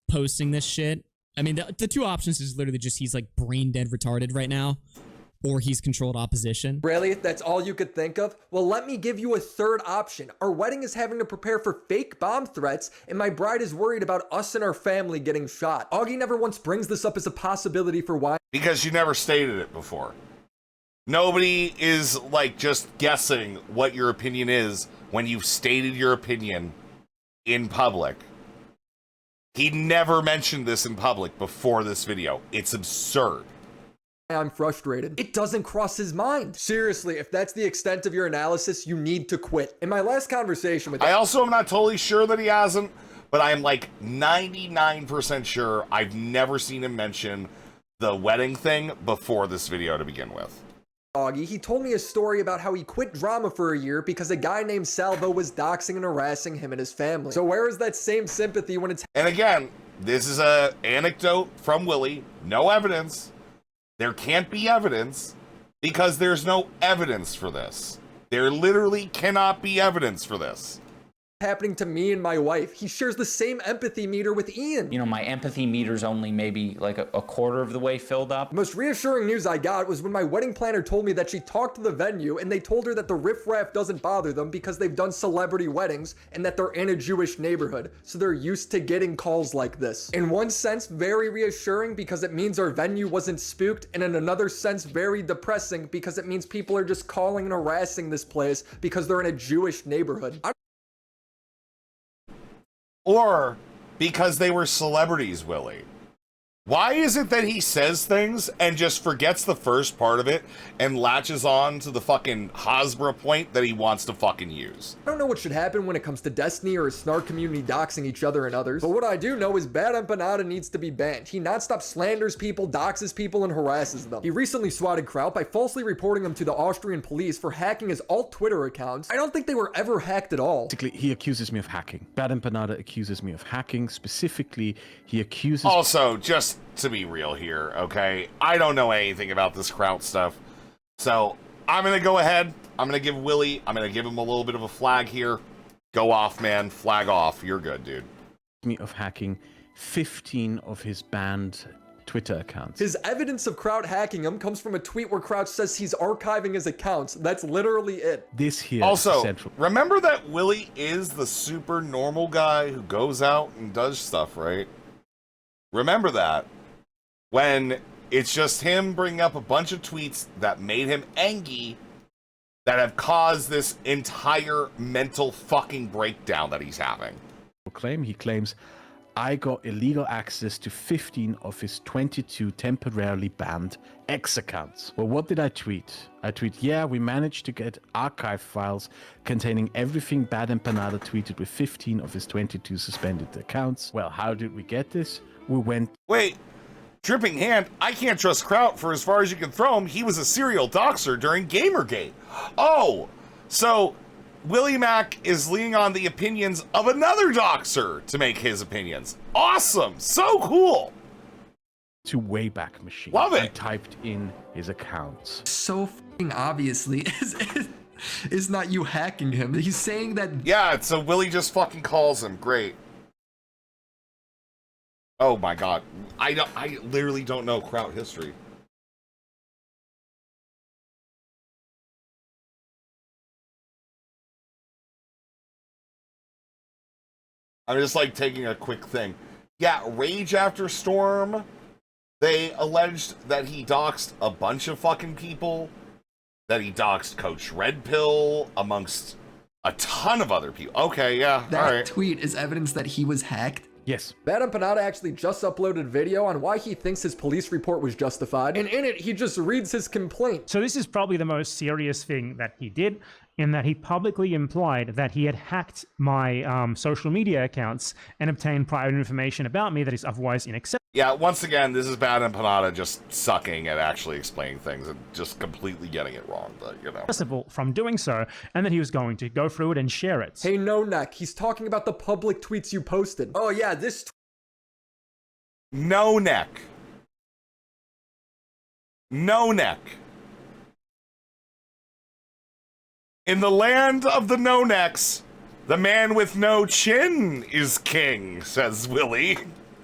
posting this shit. I mean, the two options is literally just he's like brain dead retarded right now, or he's controlled opposition. Really? That's all you could think of? Well, let me give you a third option. Our wedding is having to prepare for fake bomb threats, and my bride is worried about us and our family getting shot. Augie never once brings this up as a possibility for why. Because you never stated it before. Nobody is like just guessing what your opinion is when you've stated your opinion in public. He never mentioned this in public before this video. It's absurd. I'm frustrated. It doesn't cross his mind. Seriously, if that's the extent of your analysis, you need to quit. In my last conversation with I also am not totally sure that he hasn't, but I'm like 99% sure I've never seen him mention the wedding thing before this video to begin with. Augie, he told me a story about how he quit drama for a year because a guy named Salvo was doxing and harassing him and his family. So where is that same sympathy when it's... And again, this is a anecdote from Willy. No evidence. There can't be evidence because there's no evidence for this. There literally cannot be evidence for this. happening to me and my wife. He shares the same empathy meter with Ian. You know, my empathy meter's only maybe like a quarter of the way filled up. The most reassuring news I got was when my wedding planner told me that she talked to the venue and they told her that the riffraff doesn't bother them because they've done celebrity weddings and that they're in a Jewish neighborhood, so they're used to getting calls like this. In one sense, very reassuring because it means our venue wasn't spooked, and in another sense, very depressing because it means people are just calling and harassing this place because they're in a Jewish neighborhood. Or because they were celebrities, Willy. Why is it that he says things and just forgets the first part of it and latches on to the fucking Hasbro point that he wants to fucking use? I don't know what should happen when it comes to Destiny or a snark community doxing each other and others, but what I do know is BADAEMPANADA needs to be banned. He nonstop slanders people, doxes people, and harasses them. He recently swatted Kraut by falsely reporting him to the Austrian police for hacking his alt Twitter accounts. I don't think they were ever hacked at all. Basically, he accuses me of hacking. BADAEMPANADA accuses me of hacking. Specifically, he accuses... Also, just to be real here, okay? I don't know anything about this Kraut stuff. So, I'm gonna go ahead. I'm gonna give Willy, I'm gonna give him a little bit of a flag here. Go off, man. Flag off. You're good, dude. Me of hacking 15 of his banned Twitter accounts. His evidence of Kraut hacking him comes from a tweet where Kraut says he's archiving his accounts. That's literally it. This here also, central. Remember that Willy is the super normal guy who goes out and does stuff, right? Remember that. When it's just him bringing up a bunch of tweets that made him angry, that have caused this entire mental fucking breakdown that he's having. He claims, I got illegal access to 15 of his 22 temporarily banned X accounts. Well, what did I tweet? I tweet, yeah, we managed to get archive files containing everything BADAEMPANADA tweeted with 15 of his 22 suspended accounts. Well, how did we get this? We went... Wait, Dripping Hand, I can't trust Kraut for as far as you can throw him. He was a serial doxer during Gamergate. Oh, so Willymac is leaning on the opinions of another doxer to make his opinions. Awesome, so cool. To Wayback Machine. Love it. I typed in his accounts. So f***ing obviously is not you hacking him. He's saying that... Yeah, so Willy just fucking calls him. Great. Oh my god. I literally don't know Kraut history. I'm just like taking a quick thing. Yeah, Rage After Storm, they alleged that he doxed a bunch of fucking people, that he doxed Coach Red Pill, amongst a ton of other people. Okay, yeah, that all right. tweet is evidence that he was hacked? Yes. BADAEMPANADA actually just uploaded a video on why he thinks his police report was justified, and in it, he just reads his complaint. So this is probably the most serious thing that he did, in that he publicly implied that he had hacked my social media accounts and obtained private information about me that is otherwise inaccessible. Yeah, once again, this is BADAEMPANADA just sucking at actually explaining things and just completely getting it wrong, but you know. From doing so, and that he was going to go through it and share it. Hey, No Neck, he's talking about the public tweets you posted. Oh yeah, this... No Neck. No Neck. In the land of the no-necks, the man with no chin is king, says Willy.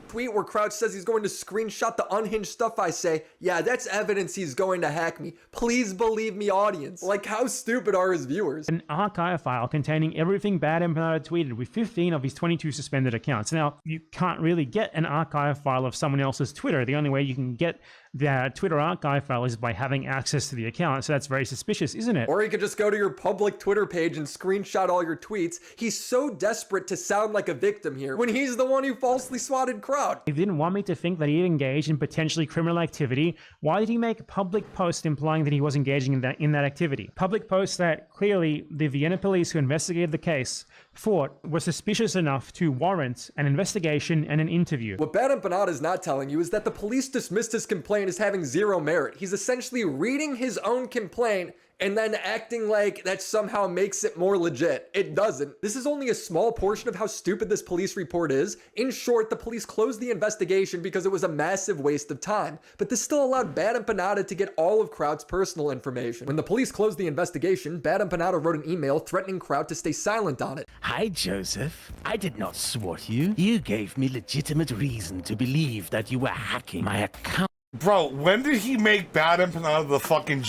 Tweet where Crouch says he's going to screenshot the unhinged stuff I say. Yeah, that's evidence he's going to hack me. Please believe me, audience. Like, how stupid are his viewers? An archive file containing everything BADAEMPANADA tweeted with 15 of his 22 suspended accounts. Now, you can't really get an archive file of someone else's Twitter. The only way you can get the Twitter archive file is by having access to the account, so that's very suspicious, isn't it? Or you could just go to your public Twitter page and screenshot all your tweets. He's so desperate to sound like a victim here, when he's the one who falsely swatted Kraut. He didn't want me to think that he engaged in potentially criminal activity. Why did he make a public post implying that he was engaging in that activity? Public posts that clearly the Vienna police who investigated the case thought were suspicious enough to warrant an investigation and an interview. What BADAEMPANADA is not telling you is that the police dismissed his complaint complaint as having zero merit. He's essentially reading his own complaint and then acting like that somehow makes it more legit. It doesn't. This is only a small portion of how stupid this police report is. In short, the police closed the investigation because it was a massive waste of time, but this still allowed BADAEMPANADA to get all of Kraut's personal information. When the police closed the investigation, BADAEMPANADA wrote an email threatening Kraut to stay silent on it. Hi, Joseph. I did not swat you. You gave me legitimate reason to believe that you were hacking my account. Bro, when did he make BADAEMPANADA the fucking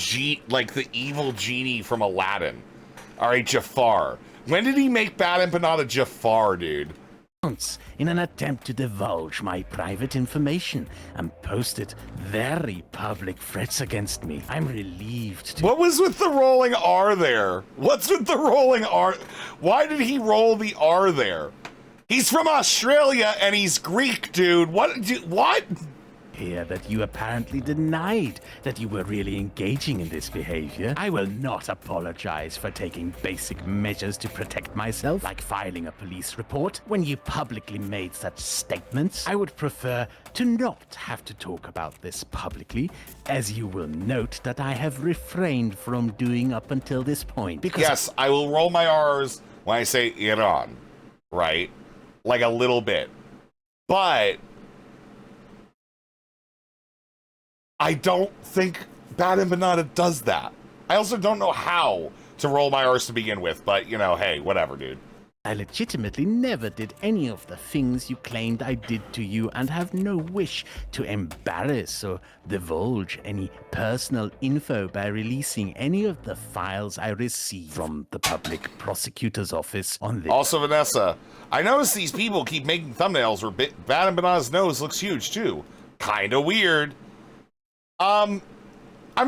like the evil genie from Aladdin? Alright, Jafar. When did he make BADAEMPANADA Jafar, dude? In an attempt to divulge my private information and posted very public threats against me. I'm relieved to— What was with the rolling R there? What's with the rolling R? Why did he roll the R there? He's from Australia and he's Greek, dude. What? Hear that you apparently denied that you were really engaging in this behavior. I will not apologize for taking basic measures to protect myself, like filing a police report. When you publicly made such statements, I would prefer to not have to talk about this publicly, as you will note that I have refrained from doing up until this point. Because yes, I will roll my R's when I say Iran, right? Like a little bit. But I don't think BADAEMPANADA does that. I also don't know how to roll my R's to begin with, but, you know, hey, whatever, dude. I legitimately never did any of the things you claimed I did to you and have no wish to embarrass or divulge any personal info by releasing any of the files I received from the public prosecutor's office on this. Also, Vanessa, I noticed these people keep making thumbnails where BADAEMPANADA's nose looks huge, too. Kinda weird. I'm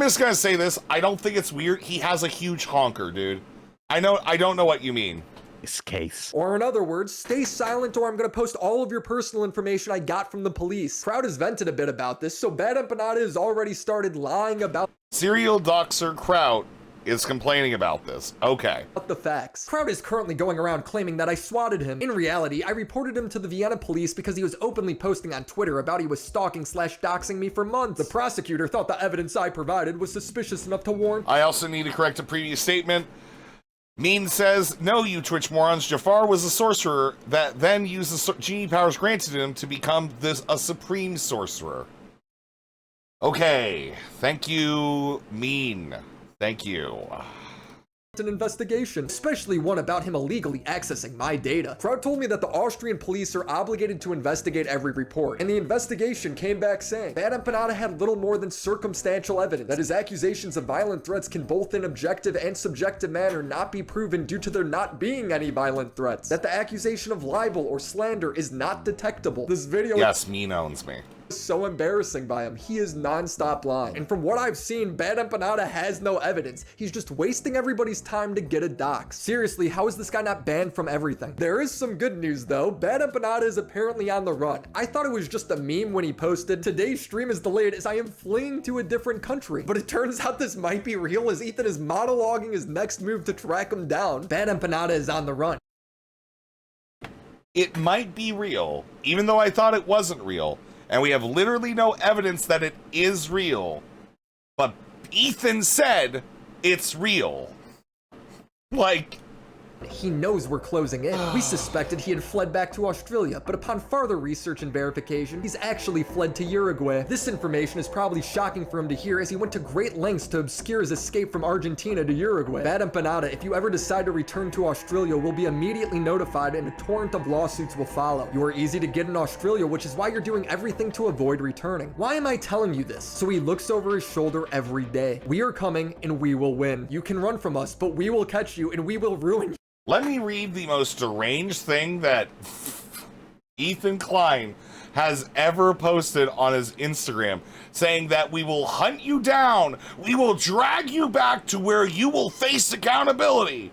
just gonna say this. I don't think it's weird. He has a huge honker, dude. I don't know what you mean. This case. Or in other words, stay silent or I'm gonna post all of your personal information I got from the police. Kraut has vented a bit about this, so BADAEMPANADA has already started lying about— Serial doxer Kraut is complaining about this. Okay. The facts. Kraut is currently going around claiming that I swatted him. In reality, I reported him to the Vienna police because he was openly posting on Twitter about he was stalking/doxing me for months. The prosecutor thought the evidence I provided was suspicious enough to warrant— I also need to correct a previous statement. Mean says, no, you Twitch morons. Jafar was a sorcerer that then used the genie powers granted him to become a supreme sorcerer. Okay. Thank you, Mean. Thank you. An investigation, especially one about him illegally accessing my data. Kraut told me that the Austrian police are obligated to investigate every report, and the investigation came back saying BADAEMPANADA had little more than circumstantial evidence, that his accusations of violent threats can both in objective and subjective manner not be proven due to there not being any violent threats, that the accusation of libel or slander is not detectable. This video— Yes, Mean owns me. So embarrassing by him. He is non-stop lying. And from what I've seen, BADAEMPANADA has no evidence. He's just wasting everybody's time to get a dox. Seriously, how is this guy not banned from everything? There is some good news though. BADAEMPANADA is apparently on the run. I thought it was just a meme when he posted, "Today's stream is delayed as I am fleeing to a different country." But it turns out this might be real as Ethan is monologuing his next move to track him down. BADAEMPANADA is on the run. It might be real, even though I thought it wasn't real. And we have literally no evidence that it is real. But Ethan said it's real. Like, He knows we're closing in. We suspected he had fled back to Australia, but upon further research and verification, he's actually fled to Uruguay. This information is probably shocking for him to hear as he went to great lengths to obscure his escape from Argentina to Uruguay. BADAEMPANADA, if you ever decide to return to Australia, will be immediately notified and a torrent of lawsuits will follow. You are easy to get in Australia, which is why you're doing everything to avoid returning. Why am I telling you this? So he looks over his shoulder every day. We are coming and we will win. You can run from us, but we will catch you and we will ruin you. Let me read the most deranged thing that ETHANKLEIN has ever posted on his Instagram, saying that we will hunt you down, we will drag you back to where you will face accountability.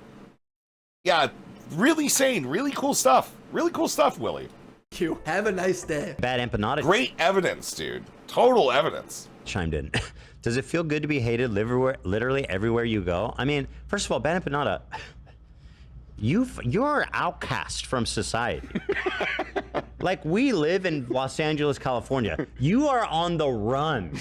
Yeah, really sane, really cool stuff. Really cool stuff, Willie. Thank you. Have a nice day. BADAEMPANADA. Great evidence, dude. Total evidence. Chimed in. Does it feel good to be hated literally everywhere you go? I mean, first of all, BADAEMPANADA, you're outcast from society. Like, we live in Los Angeles, California. You are on the run.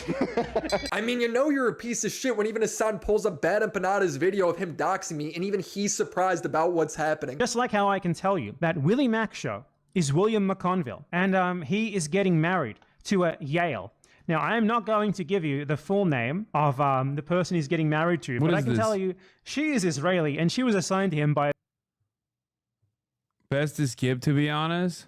I mean, you know you're a piece of shit when even Hassan pulls up BADAEMPANADA's video of him doxing me, and even he's surprised about what's happening. Just like how I can tell you that WILLYMACSHOW is William McConville, and he is getting married to a Yale. Now, I am not going to give you the full name of the person he's getting married to, but I can tell you she is Israeli, and she was assigned to him by... Best to skip, to be honest.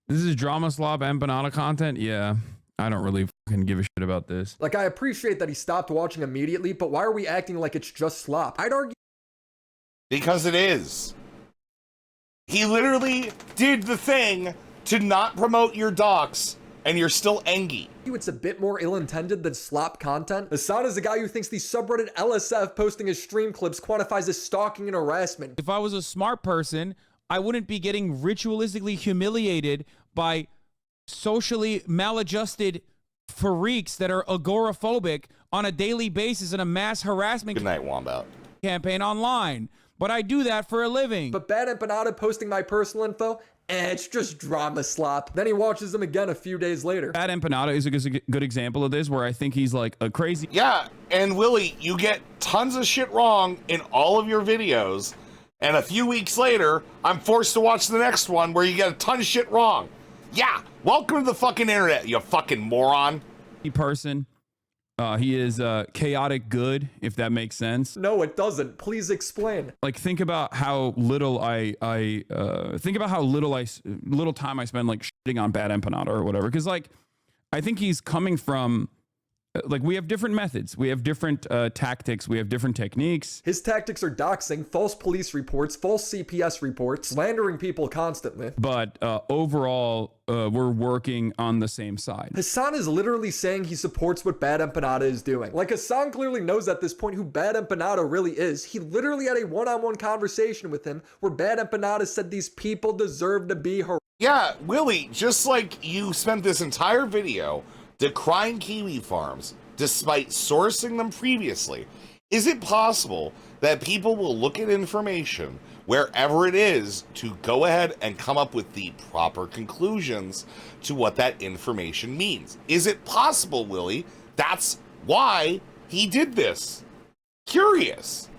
This is drama slop empanada content. Yeah, I don't really fucking give a shit about this. Like, I appreciate that he stopped watching immediately, but why are we acting like it's just slop? I'd argue... Because it is. He literally did the thing to not promote your docs, and you're still angry. It's a bit more ill-intended than slop content. Hassan is the guy who thinks the subreddit LSF posting his stream clips quantifies as stalking and harassment. If I was a smart person, I wouldn't be getting ritualistically humiliated by socially maladjusted freaks that are agoraphobic on a daily basis in a mass harassment Good night, Wombat. campaign online. But I do that for a living. But BADAEMPANADA posting my personal info, it's just drama slop. Then he watches them again a few days later. BADAEMPANADA is a good example of this, where I think he's like a crazy... Yeah, and Willie, you get tons of shit wrong in all of your videos, and a few weeks later, I'm forced to watch the next one where you get a ton of shit wrong. Yeah, welcome to the fucking internet, you fucking moron. Person. He is chaotic good, if that makes sense. No, it doesn't. Please explain. Like, think about how little little time I spend like shitting on BADAEMPANADA or whatever. Because like, I think he's coming from like, we have different methods, we have different tactics, we have different techniques. His tactics are doxing, false police reports, false CPS reports, slandering people constantly. But overall, we're working on the same side. Hassan is literally saying he supports what BADAEMPANADA is doing. Like, Hassan clearly knows at this point who BADAEMPANADA really is. He literally had a one-on-one conversation with him where BADAEMPANADA said these people deserve to be harassed. Yeah, Willie, just like you spent this entire video decrying kiwi farms despite sourcing them previously, is it possible that people will look at information wherever it is to go ahead and come up with the proper conclusions to what that information means? Is it possible, Willie, that's why he did this? Curious.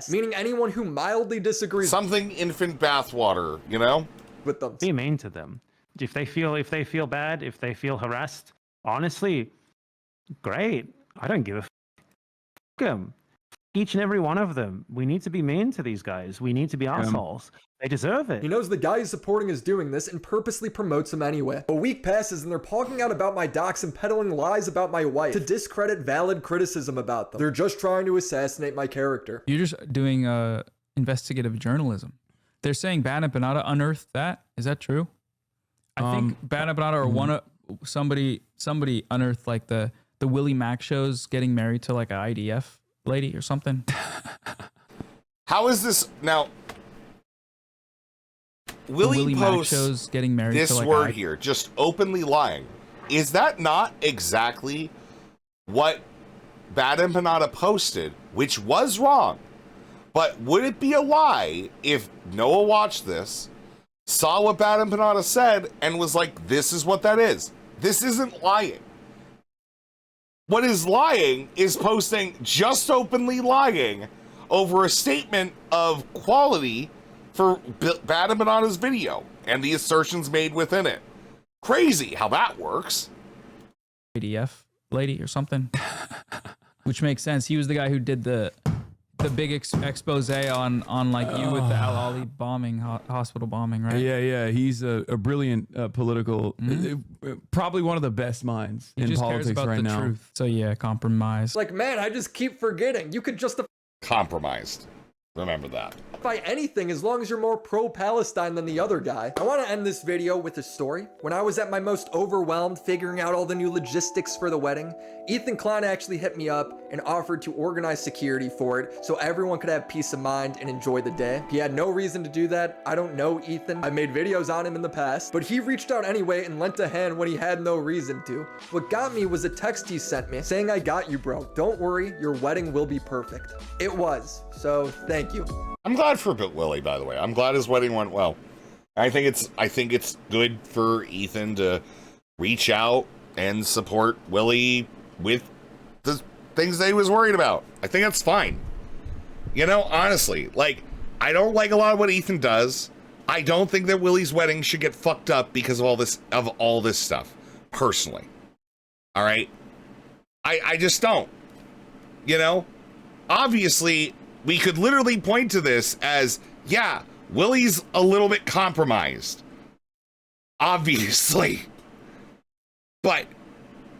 Meaning anyone who mildly disagrees. Something infant bathwater, you know? With them. Be mean to them. If they feel bad, if they feel harassed, honestly, great. I don't give a f***. Them. Each and every one of them. We need to be mean to these guys. We need to be assholes. They deserve it. He knows the guy he's supporting is doing this and purposely promotes him anyway. A week passes and they're talking out about my docs and peddling lies about my wife to discredit valid criticism about them. They're just trying to assassinate my character. You're just doing investigative journalism. They're saying BADAEMPANADA unearthed that. Is that true? I think BADAEMPANADA or somebody unearthed like the WILLYMACSHOW's getting married to like an IDF lady or something. How is this now? Willie posts getting married this to like word here, just openly lying. Is that not exactly what BADAEMPANADA posted, which was wrong? But would it be a lie if Noah watched this, saw what BADAEMPANADA said, and was like, this is what that is? This isn't lying. What is lying is posting just openly lying over a statement of quality for BADAEMPANADA's video and the assertions made within it. Crazy how that works. ADF lady or something. Which makes sense. He was the guy who did the big expose on like you with the Al Ali bombing, hospital bombing, right? Yeah. He's a brilliant political, probably one of the best minds He in just politics cares about right the now. truth. So yeah, compromise. Like, man, I just keep forgetting. You could justify Compromised. Remember that. anything as long as you're more pro-Palestine than the other guy. I want to end this video with a story. When I was at my most overwhelmed figuring out all the new logistics for the wedding, ETHANKLEIN actually hit me up and offered to organize security for it so everyone could have peace of mind and enjoy the day. He had no reason to do that. I don't know Ethan. I made videos on him in the past, but he reached out anyway and lent a hand when he had no reason to. What got me was a text he sent me saying, "I got you, bro. Don't worry, your wedding will be perfect." It was, so thank you. I'm glad for Willie, by the way. I'm glad his wedding went well. I think it's good for Ethan to reach out and support Willie with the things that he was worried about. I think that's fine. You know, honestly, like, I don't like a lot of what Ethan does. I don't think that Willie's wedding should get fucked up because of all this stuff, personally. All right? I just don't. You know? Obviously, we could literally point to this as, yeah, Willie's a little bit compromised. Obviously. But,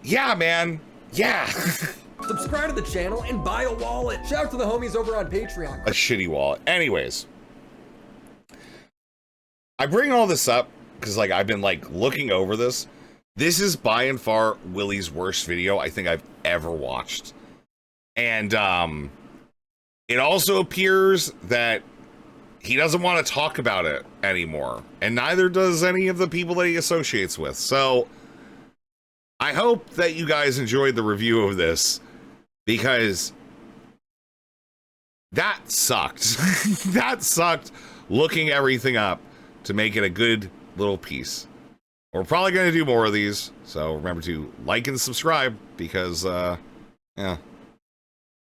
yeah, man. Yeah. Subscribe to the channel and buy a wallet. Shout out to the homies over on Patreon. A shitty wallet. Anyways. I bring all this up because, like, I've been, like, looking over this. This is by and far Willie's worst video I think I've ever watched. And, it also appears that he doesn't want to talk about it anymore. And neither does any of the people that he associates with. So, I hope that you guys enjoyed the review of this, because that sucked. That sucked, looking everything up to make it a good little piece. We're probably going to do more of these, so remember to like and subscribe, because, yeah.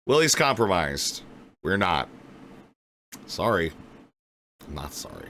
Willie's compromised. We're not. Sorry. I'm not sorry.